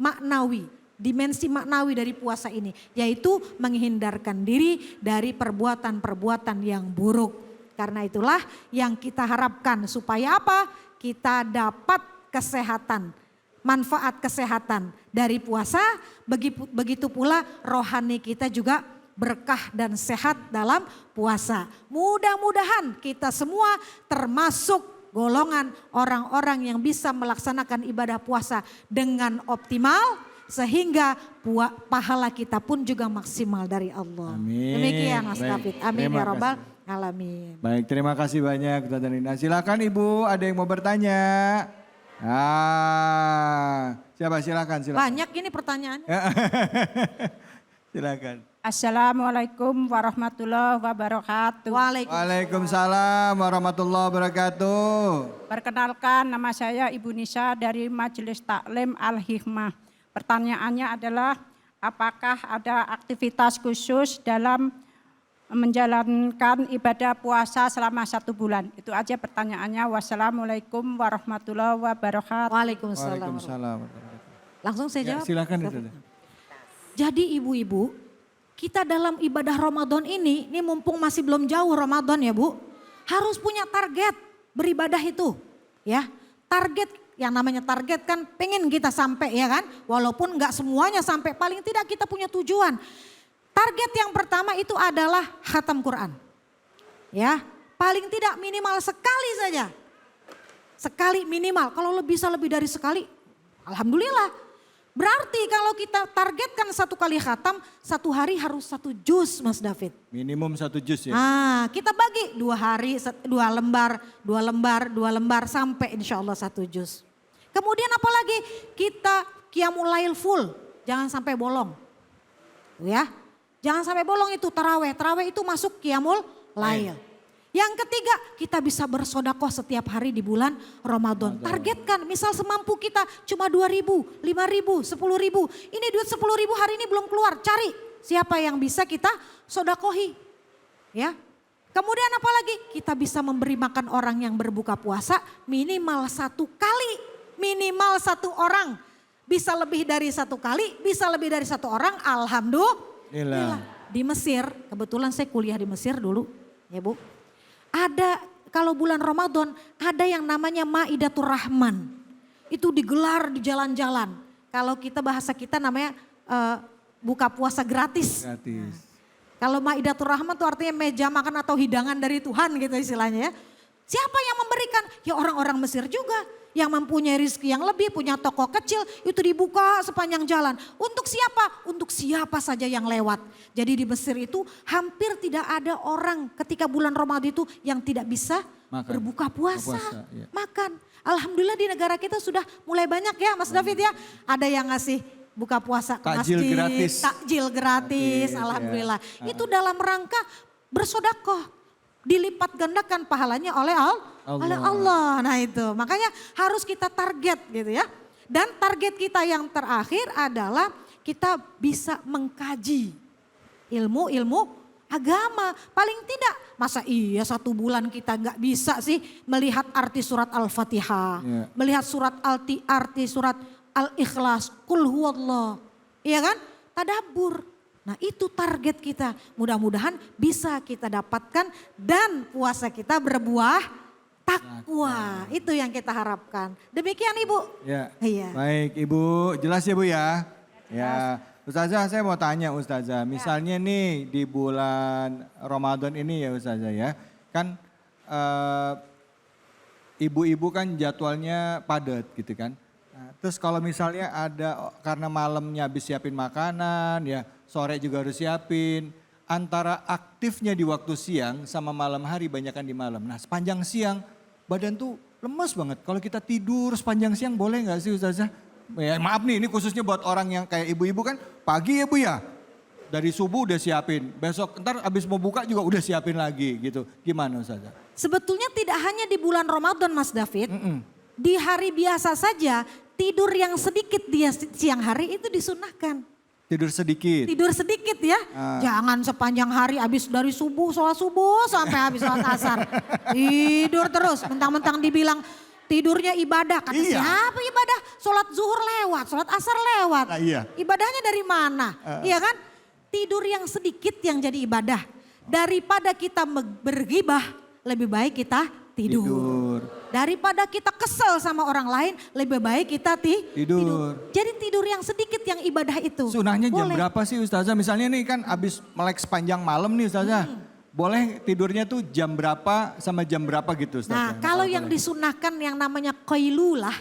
maknawi, dimensi maknawi dari puasa ini, yaitu menghindarkan diri dari perbuatan-perbuatan yang buruk. Karena itulah yang kita harapkan supaya apa? Kita dapat kesehatan, manfaat kesehatan dari puasa, begitu pula rohani kita juga berkah dan sehat dalam puasa. Mudah-mudahan kita semua termasuk golongan orang-orang yang bisa melaksanakan ibadah puasa dengan optimal sehingga pahala kita pun juga maksimal dari Allah. Amin. Demikian Mas Baik. David. Amin Terima ya Rabbal kasih. alamin. Baik, terima kasih banyak Ustaz Nina. Silakan Ibu, ada yang mau bertanya? Silakan. Banyak ini pertanyaannya. Silakan. Assalamualaikum warahmatullahi wabarakatuh. Waalaikumsalam warahmatullahi wabarakatuh. Perkenalkan, nama saya Ibu Nisa dari Majelis Taklim Al-Hikmah. Pertanyaannya adalah apakah ada aktivitas khusus dalam menjalankan ibadah puasa selama 1 bulan? Itu aja pertanyaannya. Wassalamualaikum warahmatullahi wabarakatuh. Waalaikumsalam. Langsung saya jawab. Silakan itu. Jadi ibu-ibu, kita dalam ibadah Ramadan ini mumpung masih belum jauh Ramadan ya Bu, harus punya target beribadah itu. Ya, target, yang namanya target kan pengen kita sampai ya kan, walaupun nggak semuanya sampai, paling tidak kita punya tujuan. Target yang pertama itu adalah khatam Quran. Ya, paling tidak minimal sekali saja. Sekali minimal, kalau bisa lebih dari sekali, alhamdulillah. Berarti kalau kita targetkan 1 kali khatam, 1 hari harus 1 juz Mas David. Minimum 1 juz ya? Kita bagi 2 hari, 2 lembar sampai insya Allah 1 juz. Kemudian apalagi kita qiyamul lail full, jangan sampai bolong. Ya, jangan sampai bolong itu taraweh itu masuk qiyamul lail. Yang ketiga, kita bisa bersodakoh setiap hari di bulan Ramadan. Targetkan, misal semampu kita cuma 2.000, 5.000, 10.000. Ini duit 10.000 hari ini belum keluar, cari siapa yang bisa kita sodakohi. Ya. Kemudian apalagi, kita bisa memberi makan orang yang berbuka puasa minimal 1 kali. Minimal 1 orang. Bisa lebih dari 1 kali, bisa lebih dari 1 orang, alhamdulillah. Di Mesir, kebetulan saya kuliah di Mesir dulu, ya Bu. Ada, kalau bulan Ramadan ada yang namanya Maidatur Rahman. Itu digelar di jalan-jalan. Kalau kita bahasa kita namanya buka puasa gratis. Kalau Maidatur Rahman itu artinya meja makan atau hidangan dari Tuhan gitu istilahnya ya. Siapa yang memberikan? Ya orang-orang Mesir juga. Yang mempunyai rezeki yang lebih, punya toko kecil, itu dibuka sepanjang jalan. Untuk siapa? Untuk siapa saja yang lewat. Jadi di Mesir itu hampir tidak ada orang ketika bulan Ramadan itu yang tidak bisa berbuka puasa. Makan. Alhamdulillah di negara kita sudah mulai banyak ya Mas David ya. Ada yang ngasih buka puasa ke masjid, takjil gratis, alhamdulillah. Ya. Itu dalam rangka bersodakoh. Dilipat gandakan pahalanya oleh Allah. Nah itu makanya harus kita target gitu ya. Dan target kita yang terakhir adalah kita bisa mengkaji ilmu-ilmu agama. Paling tidak masa iya 1 bulan kita nggak bisa sih melihat arti surat Al-Fatihah. Melihat arti surat Al-Ikhlas, Qul huwallah. Iya kan? Tadabbur. Nah itu target kita, mudah-mudahan bisa kita dapatkan dan puasa kita berbuah takwa. Itu yang kita harapkan. Demikian Ibu. Ya. Iya. Baik Ibu, jelas ya Bu ya. Ya, Ustazah saya mau tanya Ustazah, misalnya nih di bulan Ramadan ini ya Ustazah ya, kan ibu-ibu kan jadwalnya padat gitu kan. Nah, terus kalau misalnya ada karena malamnya habis siapin makanan ya, sore juga harus siapin. Antara aktifnya di waktu siang sama malam hari banyakan di malam. Nah sepanjang siang badan tuh lemes banget. Kalau kita tidur sepanjang siang boleh nggak sih Ustazah? Ya, maaf nih ini khususnya buat orang yang kayak ibu-ibu kan pagi ya Bu ya. Dari subuh udah siapin, besok ntar abis mau buka juga udah siapin lagi gitu. Gimana Ustazah? Sebetulnya tidak hanya di bulan Ramadan Mas David. Di hari biasa saja tidur yang sedikit di siang hari itu disunahkan. Tidur sedikit. Tidur sedikit ya. Jangan sepanjang hari habis dari subuh, sholat subuh sampai habis sholat asar. Tidur terus, mentang-mentang dibilang tidurnya ibadah. Kata siapa ibadah? Sholat zuhur lewat, sholat asar lewat. Nah, iya. Ibadahnya dari mana? Iya kan? Tidur yang sedikit yang jadi ibadah. Daripada kita bergibah, lebih baik kita tidur. Daripada kita kesel sama orang lain, lebih baik kita tidur. Jadi tidur yang sedikit yang ibadah itu. Sunahnya jam boleh. berapa sih Ustazah? Misalnya nih kan abis melek sepanjang malam nih Ustazah. Boleh tidurnya tuh jam berapa sama jam berapa gitu Ustazah? Nah kalau yang disunahkan yang namanya qailulah.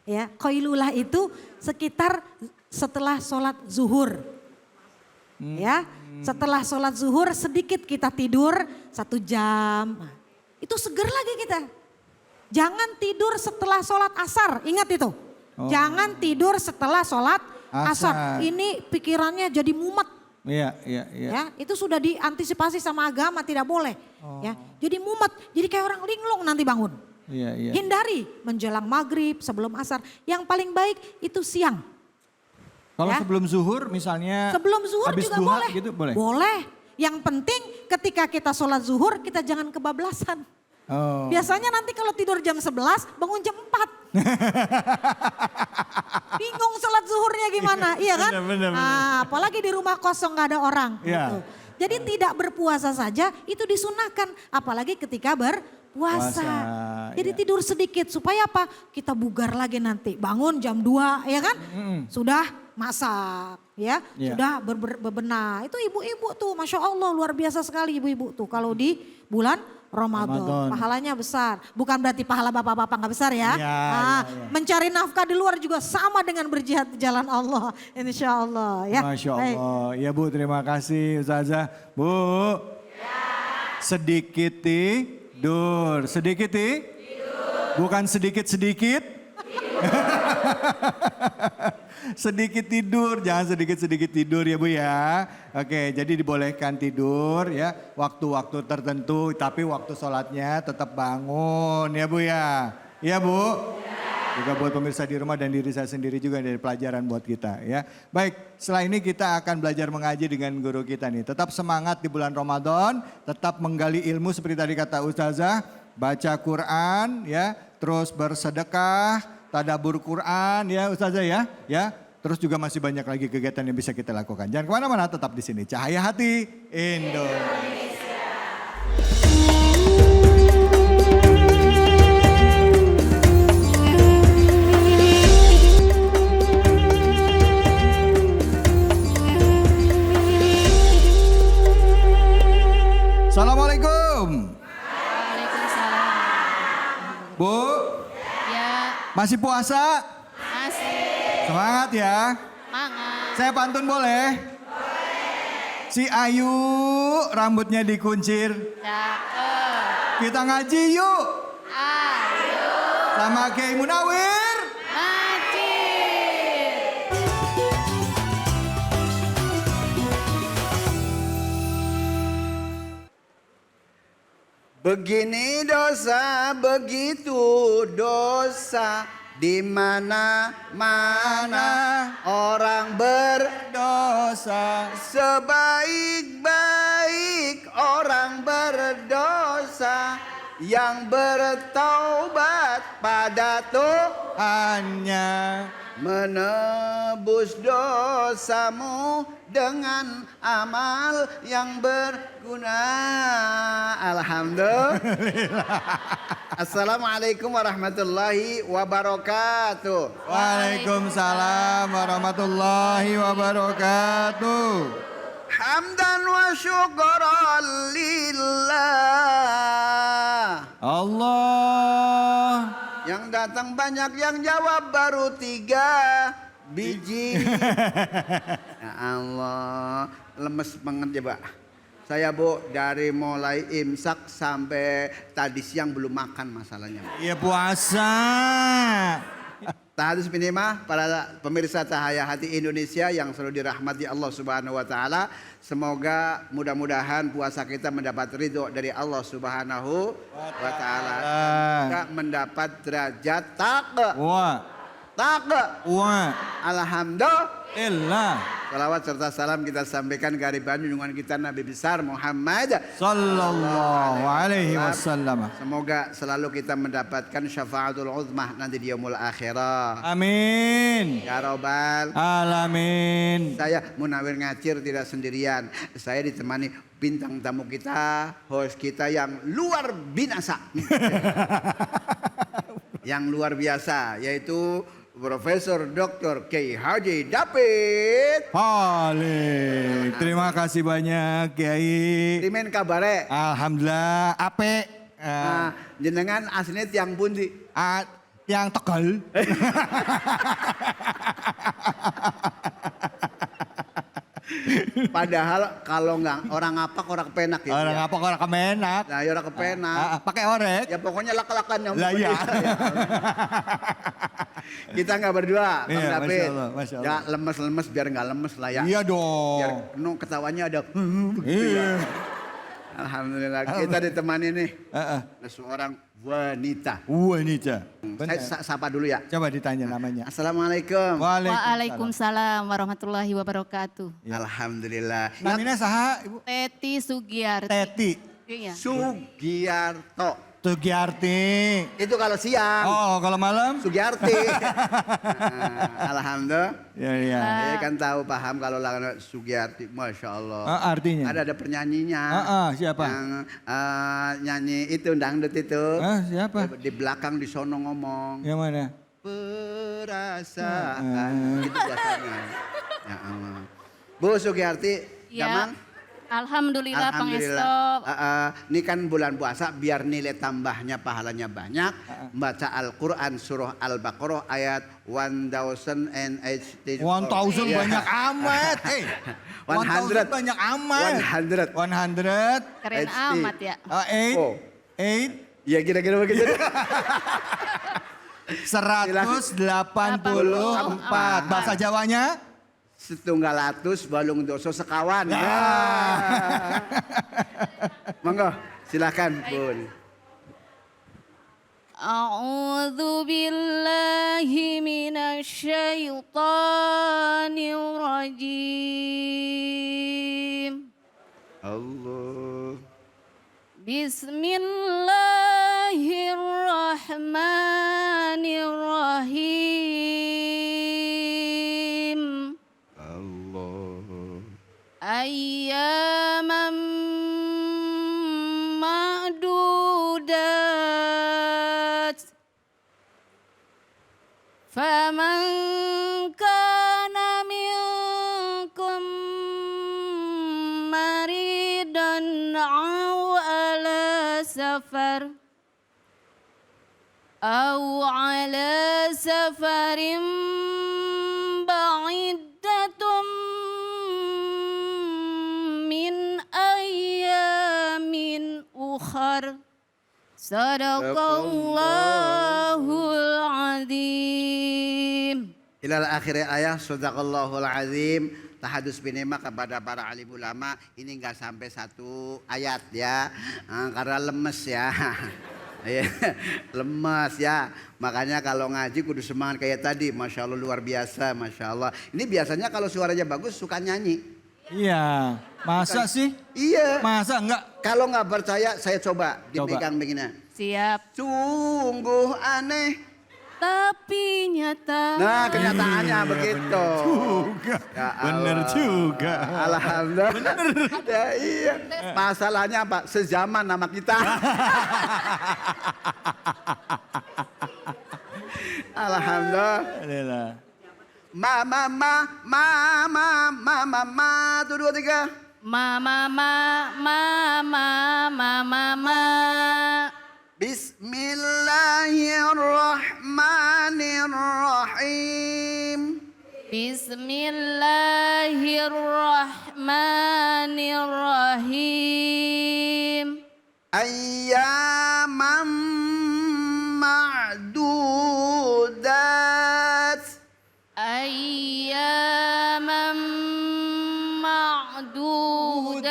Ya, qailulah itu sekitar setelah sholat zuhur. Ya, setelah sholat zuhur sedikit kita tidur 1 jam. Nah, itu seger lagi kita. Jangan tidur setelah sholat asar, ingat itu. Jangan tidur setelah sholat asar. Ini pikirannya jadi mumet. Iya. Ya, itu sudah diantisipasi sama agama, tidak boleh. Ya, jadi mumet, jadi kayak orang linglung nanti bangun. Iya. Hindari menjelang maghrib, sebelum asar. Yang paling baik itu siang. Kalau Ya. sebelum zuhur misalnya. Sebelum zuhur habis juga duha boleh. gitu boleh? Boleh. Yang penting ketika kita sholat zuhur kita jangan kebablasan. Oh. Biasanya nanti kalau tidur jam 11 bangun jam 4. Bingung sholat zuhurnya gimana, iya kan? Bener. Nah, apalagi di rumah kosong gak ada orang. Iya. Gitu. Jadi tidak berpuasa saja itu disunahkan. Apalagi ketika berpuasa. Puasa, Jadi iya. tidur sedikit supaya apa? Kita bugar lagi nanti. Bangun jam 2 ya kan? Sudah masak ya. Iya. Sudah bebenah. Itu ibu-ibu tuh Masya Allah luar biasa sekali ibu-ibu tuh. Kalau di bulan Ramadan. Pahalanya besar. Bukan berarti pahala bapak-bapak nggak besar ya. Iya. Mencari nafkah di luar juga sama dengan berjihad di jalan Allah. Insya Allah ya. Masya Baik. Allah. Ya Bu terima kasih Ustazah. Bu. Sedikit tidur. Sedikit tidur. Bukan sedikit-sedikit. Sedikit tidur, jangan sedikit-sedikit tidur ya Bu ya. Oke, jadi dibolehkan tidur ya waktu-waktu tertentu, tapi waktu sholatnya tetap bangun ya Bu ya. Iya Bu? Juga buat pemirsa di rumah dan diri saya sendiri juga dari pelajaran buat kita ya. Baik, setelah ini kita akan belajar mengaji dengan guru kita nih. Tetap semangat di bulan Ramadan, tetap menggali ilmu seperti tadi kata Ustazah, baca Quran ya, terus bersedekah, tadabbur Quran ya Ustazah ya. Terus juga masih banyak lagi kegiatan yang bisa kita lakukan. Jangan kemana-mana, tetap di sini. Cahaya Hati Indonesia. Assalamualaikum. Waalaikumsalam. Bu, Ya, masih puasa? masih. Semangat ya. Semangat. Saya pantun boleh? Boleh. Si Ayu rambutnya dikuncir. Cakep. Kita ngaji yuk. Ayo. Sama Kiai Munawir. Ngaji. Begini dosa, begitu dosa, di mana-mana orang berdosa. Sebaik-baik orang berdosa, yang bertaubat pada Tuhannya, menebus dosamu dengan amal yang berguna. Alhamdulillah. Assalamualaikum warahmatullahi wabarakatuh. Waalaikumsalam warahmatullahi wabarakatuh. Hamdan wa syukran lillah. Allah Yang datang banyak, yang jawab baru 3 biji. Ya Allah, lemes banget ya Pak. Saya Bu dari mulai imsak sampai tadi siang belum makan masalahnya. Iya puasa. Tahadus Binimah, para pemirsa Cahaya Hati Indonesia yang selalu dirahmati Allah Subhanahu wa taala. Semoga mudah-mudahan puasa kita mendapat ridho dari Allah Subhanahu wa taala. Juga mendapat derajat Wah. Wah. Alhamdulillah. Salawat serta salam kita sampaikan ke hadirat junjungan kita Nabi besar Muhammad Sallallahu alaihi wasallam. Semoga selalu kita mendapatkan syafaatul uzmah nanti di yaumul akhirah. Amin. Ya Rabbal Alamin. Saya Munawir Ngacir tidak sendirian. Saya ditemani bintang tamu kita, host kita yang luar binasa. Yang luar biasa yaitu Profesor Dr. Kiai Haji David Halik. Terima kasih banyak Kiai. Rimen kabare. Alhamdulillah ape. Jenengan aslinya tiang pundi? Yang Tegal. Padahal kalau nggak orang ngapak orang kepenak gitu. Orang ya. apa orang kemenak. Nah, ya orang kepenak. Pakai orek. Ya pokoknya lak-lakan yang Lah iya. Kita nggak berdua, Bang Iya, David. Masya Allah, Masya Allah. Ya lemes-lemes biar nggak lemes lah ya. Iya dong. Biar ketawanya ada. Iya. Alhamdulillah kita ditemani nih. Seorang wanita. Wanita. Saya sapa dulu ya. Coba ditanya namanya. Assalamualaikum. Waalaikumsalam warahmatullahi wabarakatuh. Alhamdulillah. Namanya saha Ibu? Teti Sugiyarti. Teti. Iya. Sugiarto. Sugiarti. Itu kalau siang. Oh kalau malam? Sugiarti. Alhamdulillah. Ya ya. Saya kan tahu paham kalau lagu Sugiarti, masya Allah. Artinya? Ada penyanyinya. Siapa? Yang nyanyi itu dangdut itu. Siapa? Di belakang di sono ngomong. Yang mana? Perasaan. Itu biasanya. Ya Allah. Bu Sugiarti, Ya. Gaman? Alhamdulillah Pangestu. Ini kan bulan puasa biar nilai tambahnya pahalanya banyak. Baca Al-Quran surah Al-Baqarah ayat 1080. 1000 banyak amat. 1000 banyak amat. 100. Keren amat ya. 8. Ya kira-kira begitu. 184. Bahasa Jawanya? 100 balung doso sekawan. Ya. Monggo, silakan Bun. A'udzu billahi minasyaitonir rajim. Allah. Bismillahirrahmanirrahim. Ayyaman ma'dudat. Faman kana minkum maridan aw ala safar ba'iddatum min ayamin ukhar. Sadaqallahul azim. Ilal akhir ayah sadaqallahul azim. Tahadus binema kepada para alim ulama ini enggak sampai 1 ayat ya. Karena lemes ya. Lemes ya. Makanya kalau ngaji kudu semangat kayak tadi. Masya Allah luar biasa. Masya Allah. Ini biasanya kalau suaranya bagus suka nyanyi. Iya. Masa sih? Iya. Masa enggak? Kalau nggak percaya saya coba dipegang begini. Siap. Sungguh aneh. Tapi nyata. Nah kenyataannya begitu. Juga. Ya Bener Allah. juga. Alhamdulillah. Ya, iya. Masalahnya apa? Sezaman nama kita. Alhamdulillah. Mama, tuh 2, 3. Mama. Bismillah. Bismillahirrahmanirrahim. Bismillahirrahmanirrahim. Ayyaman ma'dudat. Ayyaman ma'dudat.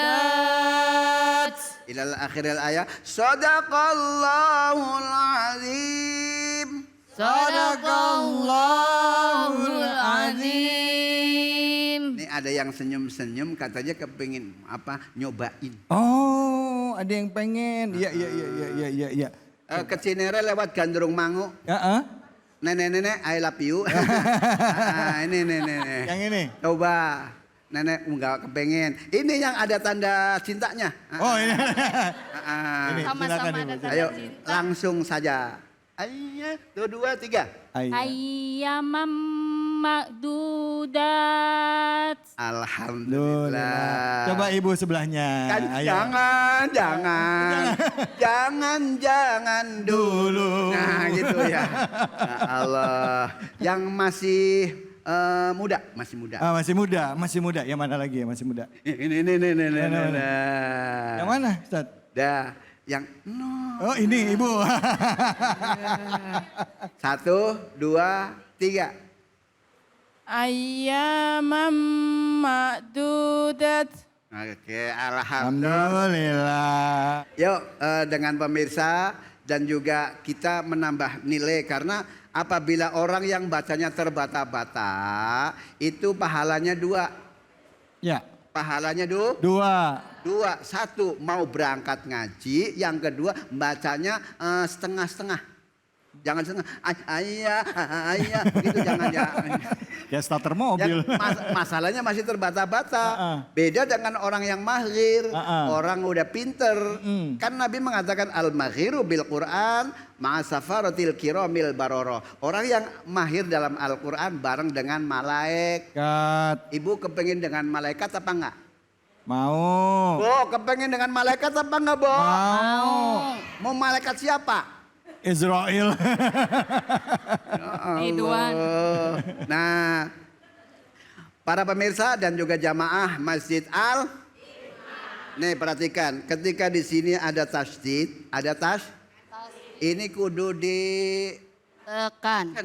Ilal akhiril ayat. Sadaqallahul azim. Sadaqallahul azim. Ini ada yang senyum-senyum katanya kepingin apa nyobain. Oh, ada yang pengen. Iya, iya, iya, iya, iya, iya, iya. Ke Cinere lewat Gandrung Mangu. Nenek-nenek I love you. Ini nenek. Yang ini. Coba. Nenek enggak kepengen. Ini yang ada tanda cintanya. Oh, ini. Ini, Sama-sama ada tanda ayo cinta. langsung saja. Ayo, 2, 3. Ayyaman ma'dudat. Alhamdulillah. Coba ibu sebelahnya. Kan, Ayo. jangan dulu. Nah gitu ya. Ya Allah. Yang masih muda, masih muda. Masih muda. Yang mana lagi ya masih muda? Ini. Yang mana, Ustaz? Dah, yang no. Oh, ini ibu. 1, 2, 3. Ayyaman ma'dudat. Oke, alhamdulillah. Alhamdulillah. Yuk, dengan pemirsa dan juga kita menambah nilai karena apabila orang yang bacanya terbata-bata itu pahalanya 2. Ya. Pahalanya 2. 1 mau berangkat ngaji, yang kedua bacanya setengah-setengah. Jangan setengah ayah gitu jangan ya. Kayak starter mobil. Masalahnya masih terbata-bata. Beda dengan orang yang mahir, orang udah pinter. Kan Nabi mengatakan al-mahiru bil Quran ma'asafaratil kiramil baroro. Orang yang mahir dalam Al-Quran bareng dengan malaikat. Ibu kepengen dengan malaikat apa enggak? Mau. Bo, kepengen dengan malaikat apa enggak, Bo? Mau. Mau malaikat siapa? Israel. Ridwan. Nah, para pemirsa dan juga jamaah Masjid Al. Nih perhatikan, ketika di sini ada tasdid, ada ini kudu di Tekan.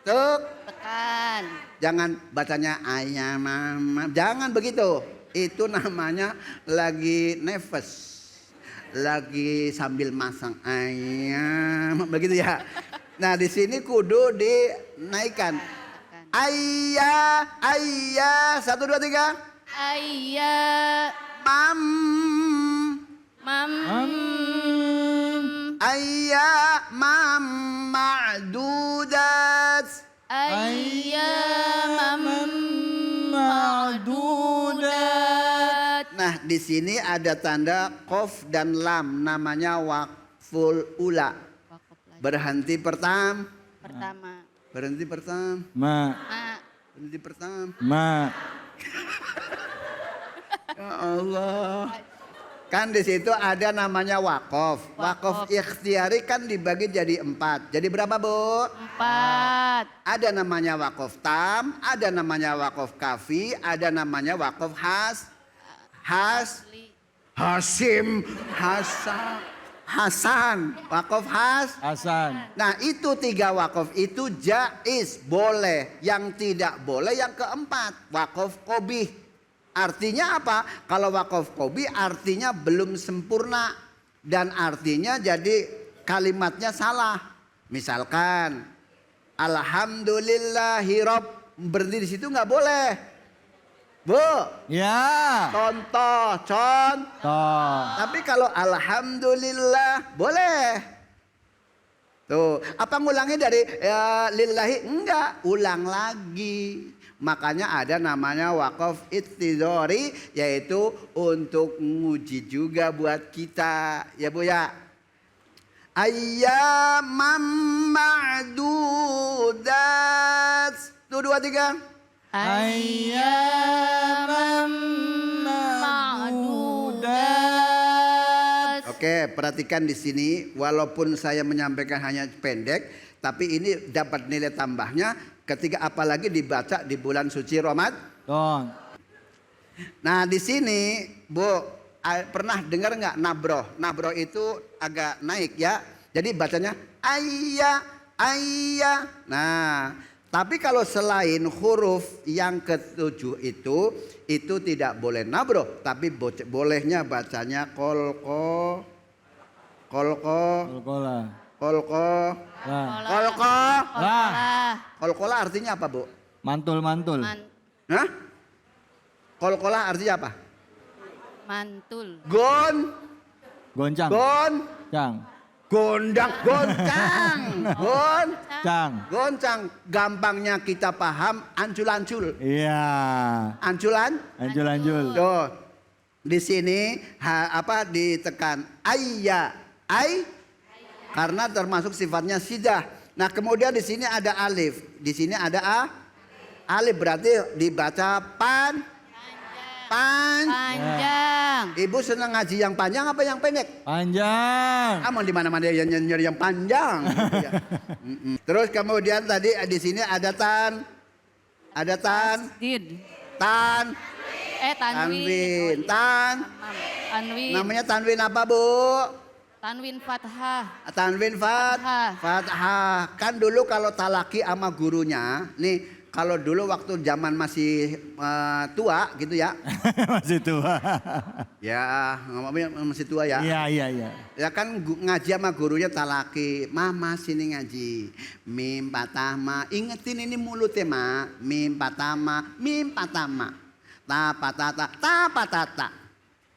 tekan. Jangan bacanya ayam mama, jangan begitu. Itu namanya lagi nefes. Lagi sambil masang ayam begitu ya. Nah di sini kudu dinaikkan. Ayah, 1, 2, 3. Ayya Mam. Ayah mam ma'dudat. ayyaman ma'dudat. Nah di sini ada tanda qaf dan lam namanya waqful ula. Berhenti pertama. Berhenti pertama. Berhenti pertama. Ya Allah. Kan di situ ada namanya wakaf. Wakaf ikhtiari kan dibagi jadi 4. Jadi berapa, Bu? 4. Ada namanya wakaf tam, ada namanya wakaf kafi, ada namanya wakaf Hasim, Hasan, wakaf Hasan. Nah itu 3 wakaf itu jaiz, boleh. Yang tidak boleh yang keempat, wakaf qobih. Artinya apa? Kalau wakaf qobi artinya belum sempurna dan artinya jadi kalimatnya salah. Misalkan alhamdulillahirab, berhenti di situ nggak boleh. Bu. Ya. Contoh. Tapi kalau alhamdulillah boleh. Tuh, apa ngulangnya dari lillahi? Enggak, ulang lagi. Makanya ada namanya wakaf ittidhari, yaitu untuk nguji juga buat kita. Ya Bu ya. Ayyamam ma'dudat. 1, 2, 3. Ayyaman ma'dudat. Oke, Oke, perhatikan di sini, walaupun saya menyampaikan hanya pendek, tapi ini dapat nilai tambahnya ketika apalagi dibaca di bulan suci Ramadan. Nah di sini Bu, pernah dengar nggak nabroh? Nabroh itu agak naik ya. Jadi bacanya ayya, ayya. Nah, tapi kalau selain huruf yang ketujuh itu tidak boleh nabroh, tapi bolehnya bacanya kolko, kolkola artinya apa Bu? Mantul. Hah? Kolkola artinya apa? Mantul. Goncang. Gondang, goncang. Goncang. Gampangnya kita paham ancul-ancul. Iya. Ancul. Tuh. Di sini ditekan ayya, karena termasuk sifatnya sidah. Nah, kemudian di sini ada alif. Di sini ada alif berarti dibaca Panjang. Ibu senang ngaji yang panjang apa yang pendek? Panjang. Emang di mana-mana yang nyari yang panjang. Gitu ya. Terus kemudian tadi di sini ada tan. Tasdid. Tanwin. Tanwin. Namanya tanwin apa Bu? Tanwin fathah. Tanwin fathah. Kan dulu kalau talaki sama gurunya, nih kalau dulu waktu zaman masih tua gitu ya. Masih tua. Ya, ngomongnya masih tua ya. Iya. Ya kan ngaji sama gurunya talaki. Mama sini ngaji. Mim patama. Ingetin ini mulutnya ma. Mim patama. Ta patata.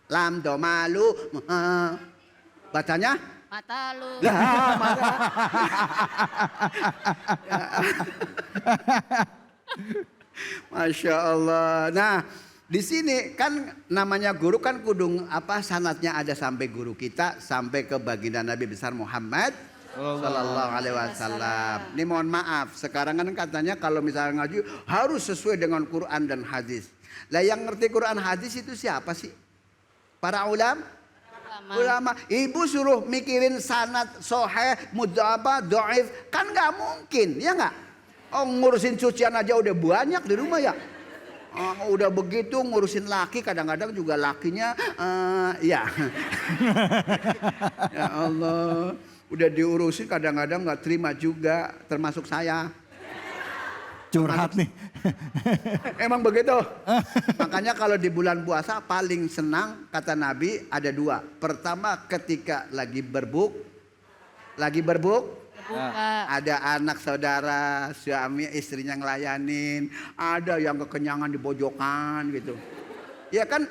Lam do malu. Bacanya? Matalu. Masya Allah. Nah, di sini kan namanya guru kan kudung sanatnya ada sampai guru kita sampai ke baginda Nabi besar Muhammad Sallallahu Alaihi Wasallam. Ini mohon maaf, sekarang kan katanya kalau misalnya ngaji harus sesuai dengan Quran dan hadis. Lah yang ngerti Quran hadis itu siapa sih? Para ulama. Ibu suruh mikirin sanad soheh, do'if, kan nggak mungkin, ya nggak? Oh, ngurusin cucian aja udah banyak di rumah ya. Udah begitu ngurusin laki, kadang-kadang juga lakinya ya. Ya Allah, udah diurusin kadang-kadang nggak terima juga, termasuk saya. Curhat nih. Emang begitu. Makanya kalau di bulan puasa paling senang kata Nabi ada dua. Pertama ketika lagi berbuk. Ada anak saudara, suami istrinya ngelayanin. Ada yang kekenyangan di pojokan gitu. Ya kan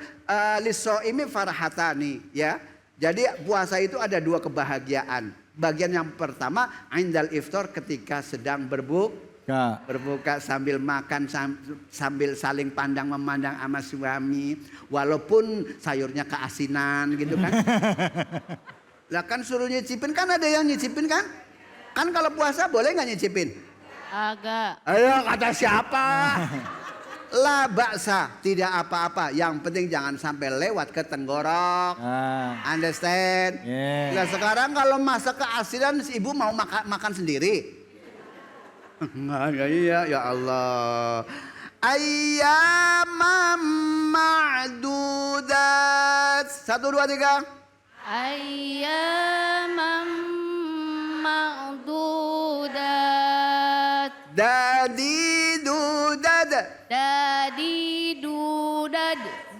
lisoimi farhatani ya. Jadi puasa itu ada dua kebahagiaan. Bagian yang pertama indal iftar ketika sedang berbuka sambil makan sambil saling pandang memandang sama suami walaupun sayurnya keasinan gitu kan. Lah kan suruh nyicipin kan ada yang nyicipin kan? Kan kalau puasa boleh nggak nyicipin? Agak. Ayo kata siapa? La baksa, tidak apa-apa. Yang penting jangan sampai lewat ke tenggorok. Understand? Yeah. Nah sekarang kalau masak keasinan ibu mau makan sendiri. Iya ya Allah. Ayyamam ma'dudat. 1, 2, 3. Ayyamam ma'dudat. Dadi dudad.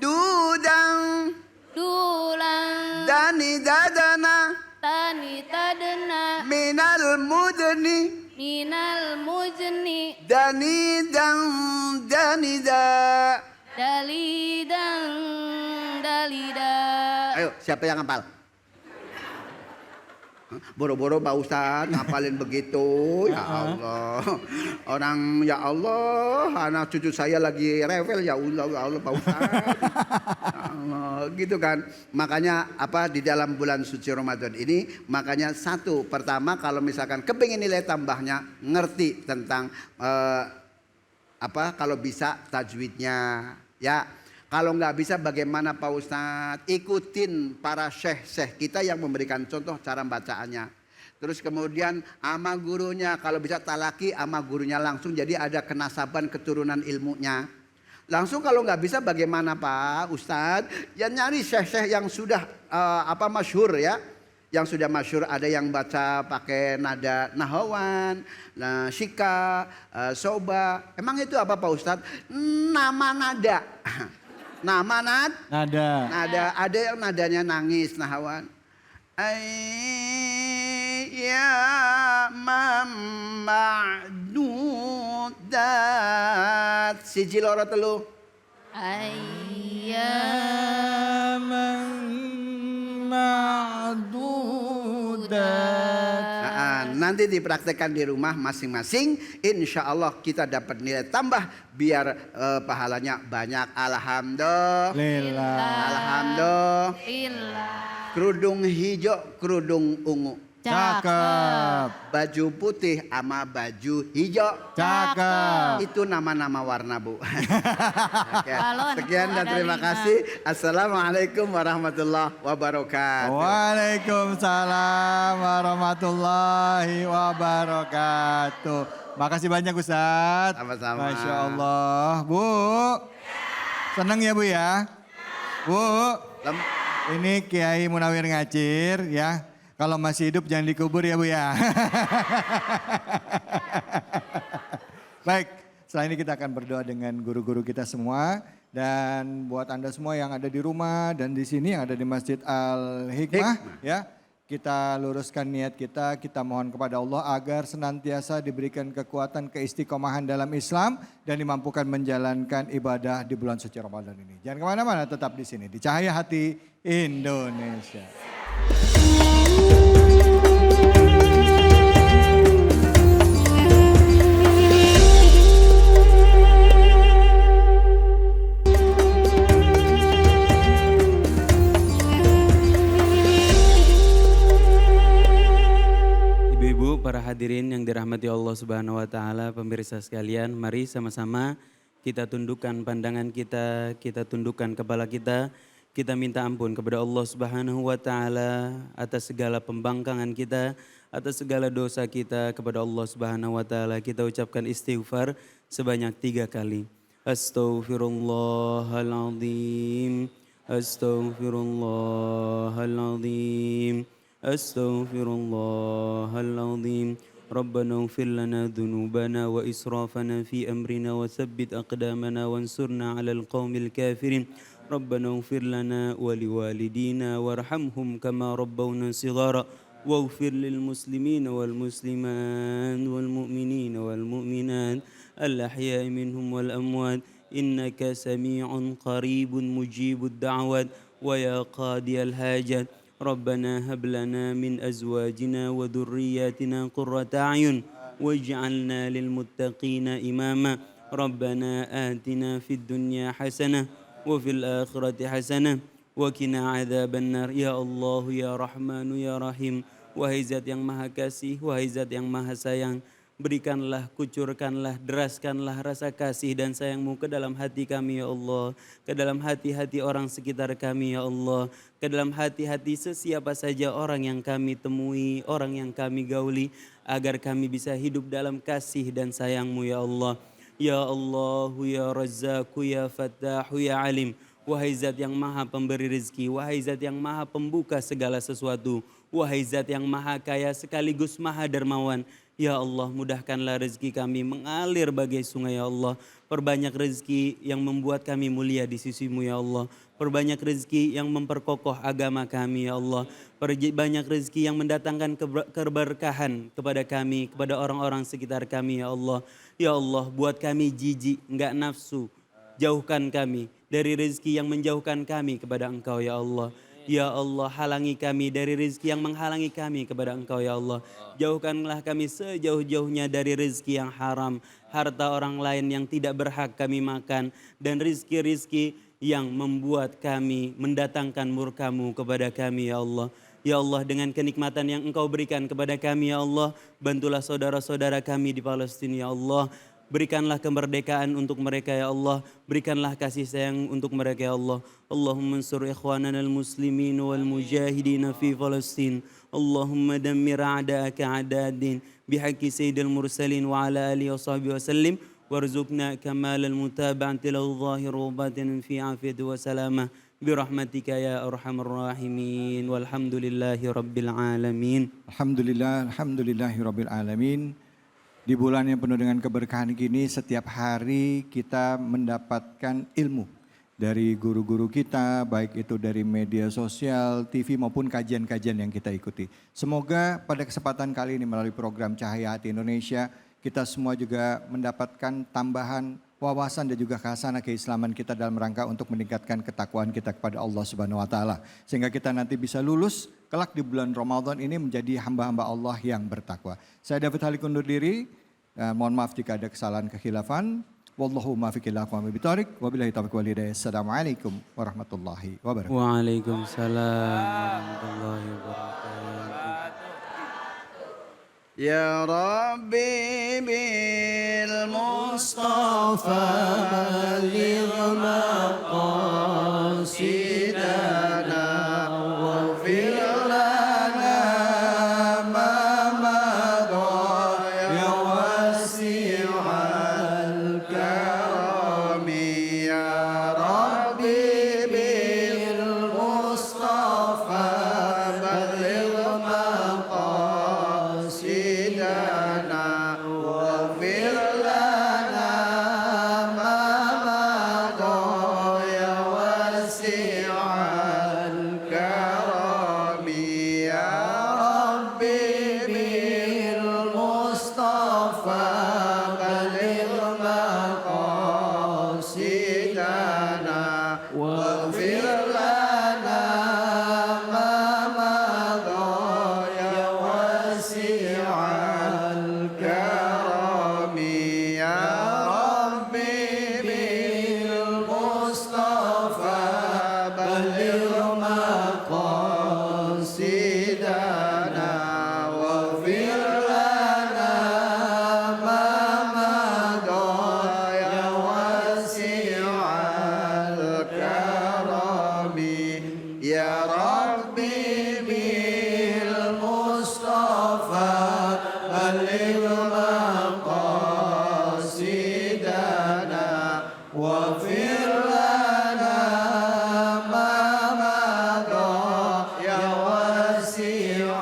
Dudang. Dani dadana. Minal mudni. Dani danida. Dalida. Ayo siapa yang hafal? Boro-boro Pak Ustadz ngapalin begitu. Ya Allah. Orang ya Allah, anak cucu saya lagi revel ya Allah Pak Ustadz. Ya Allah, gitu kan. Makanya di dalam bulan suci Ramadan ini makanya pertama kalau misalkan kepingin nilai tambahnya ngerti tentang kalau bisa tajwidnya ya. Kalau nggak bisa bagaimana Pak Ustadz? Ikutin para syekh-syekh kita yang memberikan contoh cara bacaannya. Terus kemudian ama gurunya, kalau bisa talaki ama gurunya langsung, jadi ada kenasaban keturunan ilmunya. Langsung kalau nggak bisa bagaimana Pak Ustadz? Ya nyari syekh-syekh yang sudah masyhur ya. Yang sudah masyhur, ada yang baca pakai nada nahawan, syika, soba. Emang itu apa Pak Ustadz? Nama nada. Nama nada. Ada yang nadanya nangis, nahawan. Ya ma'dudat. Siji loro telu. Nanti dipraktekkan di rumah masing-masing. Insya Allah kita dapat nilai tambah biar pahalanya banyak. Alhamdulillah. Alhamdulillah. Kerudung hijau, kerudung ungu. Cakep. Baju putih sama baju hijau. Cakep. Itu nama-nama warna Bu. Oke. Balon, Sekian dan ada terima 5. kasih. Assalamualaikum warahmatullahi wabarakatuh. Waalaikumsalam warahmatullahi wabarakatuh. Makasih banyak Ustadz. Sama-sama. Masya Allah. Bu, senang ya Bu ya? Bu, ini Kiai Munawir Ngacir ya. Kalau masih hidup jangan dikubur ya Bu ya. Baik, setelah ini kita akan berdoa dengan guru-guru kita semua. Dan buat Anda semua yang ada di rumah dan di sini yang ada di Masjid Al-Hikmah ya. Kita luruskan niat kita mohon kepada Allah agar senantiasa diberikan kekuatan keistiqomahan dalam Islam dan dimampukan menjalankan ibadah di bulan suci Ramadan ini. Jangan kemana-mana, tetap di sini di Cahaya Hati Indonesia. Ibu-ibu, para hadirin yang dirahmati Allah Subhanahu wa taala, pemirsa sekalian, mari sama-sama kita tundukkan pandangan kita tundukkan kepala kita minta ampun kepada Allah Subhanahu wa taala atas segala pembangkangan kita, atas segala dosa kita kepada Allah Subhanahu wa taala. Kita ucapkan istighfar sebanyak 3 kali. Astaghfirullahaladzim, astaghfirullahaladzim, astaghfirullahaladzim. Rabbana ighfir lana dhunubana wa israfana fi amrina wa tsabbit aqdamana wansurna 'alal qaumil kafirin. Rabbana ighfir lana wa liwalidina warhamhum kama rabbawna shighara waghfir lil muslimina wal muslimat wal mu'minina wal mu'minat al ahya'i minhum wal amwat innaka sami'un qaribun mujibud da'wat wa ya qadiyal hajat. Rabbana hab lana min azwajina wa dhurriyyatina qurrata a'yun waj'alna lil muttaqina imama. Rabbana atina fid dunya hasanah wa fil akhirati hasanah wa qina adzabannar. Ya Allah ya Rahman ya Rahim, wahai Zat yang Maha Kasih, wahai Zat yang Maha Sayang, berikanlah, kucurkanlah, deraskanlah rasa kasih dan sayang-Mu ke dalam hati kami ya Allah, ke dalam hati-hati orang sekitar kami ya Allah, ke dalam hati-hati sesiapa saja orang yang kami temui, orang yang kami gauli, agar kami bisa hidup dalam kasih dan sayang-Mu ya Allah. Ya Allah, ya Razzaqu, ya Fattahu, ya Alim, wahai Zat yang Maha Pemberi rezeki, wahai Zat yang Maha Pembuka segala sesuatu, wahai Zat yang Maha Kaya sekaligus Maha Dermawan. Ya Allah, mudahkanlah rezeki kami mengalir bagai sungai ya Allah. Perbanyak rezeki yang membuat kami mulia di sisi-Mu ya Allah. Perbanyak rezeki yang memperkokoh agama kami ya Allah. Perbanyak rezeki yang mendatangkan keberkahan kepada kami, kepada orang-orang sekitar kami ya Allah. Ya Allah, buat kami jijik, enggak nafsu. Jauhkan kami dari rezeki yang menjauhkan kami kepada Engkau ya Allah. Ya Allah, halangi kami dari rezeki yang menghalangi kami kepada Engkau ya Allah. Jauhkanlah kami sejauh-jauhnya dari rezeki yang haram, harta orang lain yang tidak berhak kami makan, dan rezeki-rezeki yang membuat kami mendatangkan murka-Mu kepada kami ya Allah. Ya Allah, dengan kenikmatan yang Engkau berikan kepada kami ya Allah, bantulah saudara-saudara kami di Palestina ya Allah. Berikanlah kemerdekaan untuk mereka ya Allah. Berikanlah kasih sayang untuk mereka ya Allah. Allahumma ansur ikhwanana al-muslimin wal mujahidin fi Palestin. Allahumma dammir a'da'aka a'da'ad-din. Bihaqqi sayyidil mursalin wa ala alihi wa sahbihi wa sallim. Warzuqna kamal al-mutaba'ati lahu zahir wa batin fi afiyati wa salamah. Birahmatika ya arhamar rahimin. Walhamdulillahi rabbil alamin. Alhamdulillahi rabbil alamin. Di bulan yang penuh dengan keberkahan gini, setiap hari kita mendapatkan ilmu dari guru-guru kita, baik itu dari media sosial, TV maupun kajian-kajian yang kita ikuti. Semoga pada kesempatan kali ini melalui program Cahaya Hati Indonesia, kita semua juga mendapatkan tambahan wawasan dan juga khasana keislaman kita dalam rangka untuk meningkatkan ketakwaan kita kepada Allah Subhanahu wa taala. Sehingga kita nanti bisa lulus kelak di bulan Ramadan ini menjadi hamba-hamba Allah yang bertakwa. Saya David Halik undur diri. Mohon maaf jika ada kesalahan kekhilafan. Wallahu muwaffiq ila aqwamit thoriq. Wabillahi taufiq wal hidayah. Assalamualaikum warahmatullahi wabarakatuh. Waalaikumsalam warahmatullahi wabarakatuh. Ya Rabbi bil Mustafa baligh maqasidana waghfir lana ma madha ya wasi'al karami. Ya Rabbi bil Mustafa baligh maqasidana waghfir lana ma madha ya wasi'al karami. Ya Rabbi bil Mustafa baligh maqasidana waghfir lana ma madha ya wasi'al karami. Ya Rabbi bil Mustafa baligh maqasidana waghfir lana ma madha ya wasi'al karami. Ya Rabbi bil Mustafa baligh maqasidana waghfir lana ma madha ya wasi'al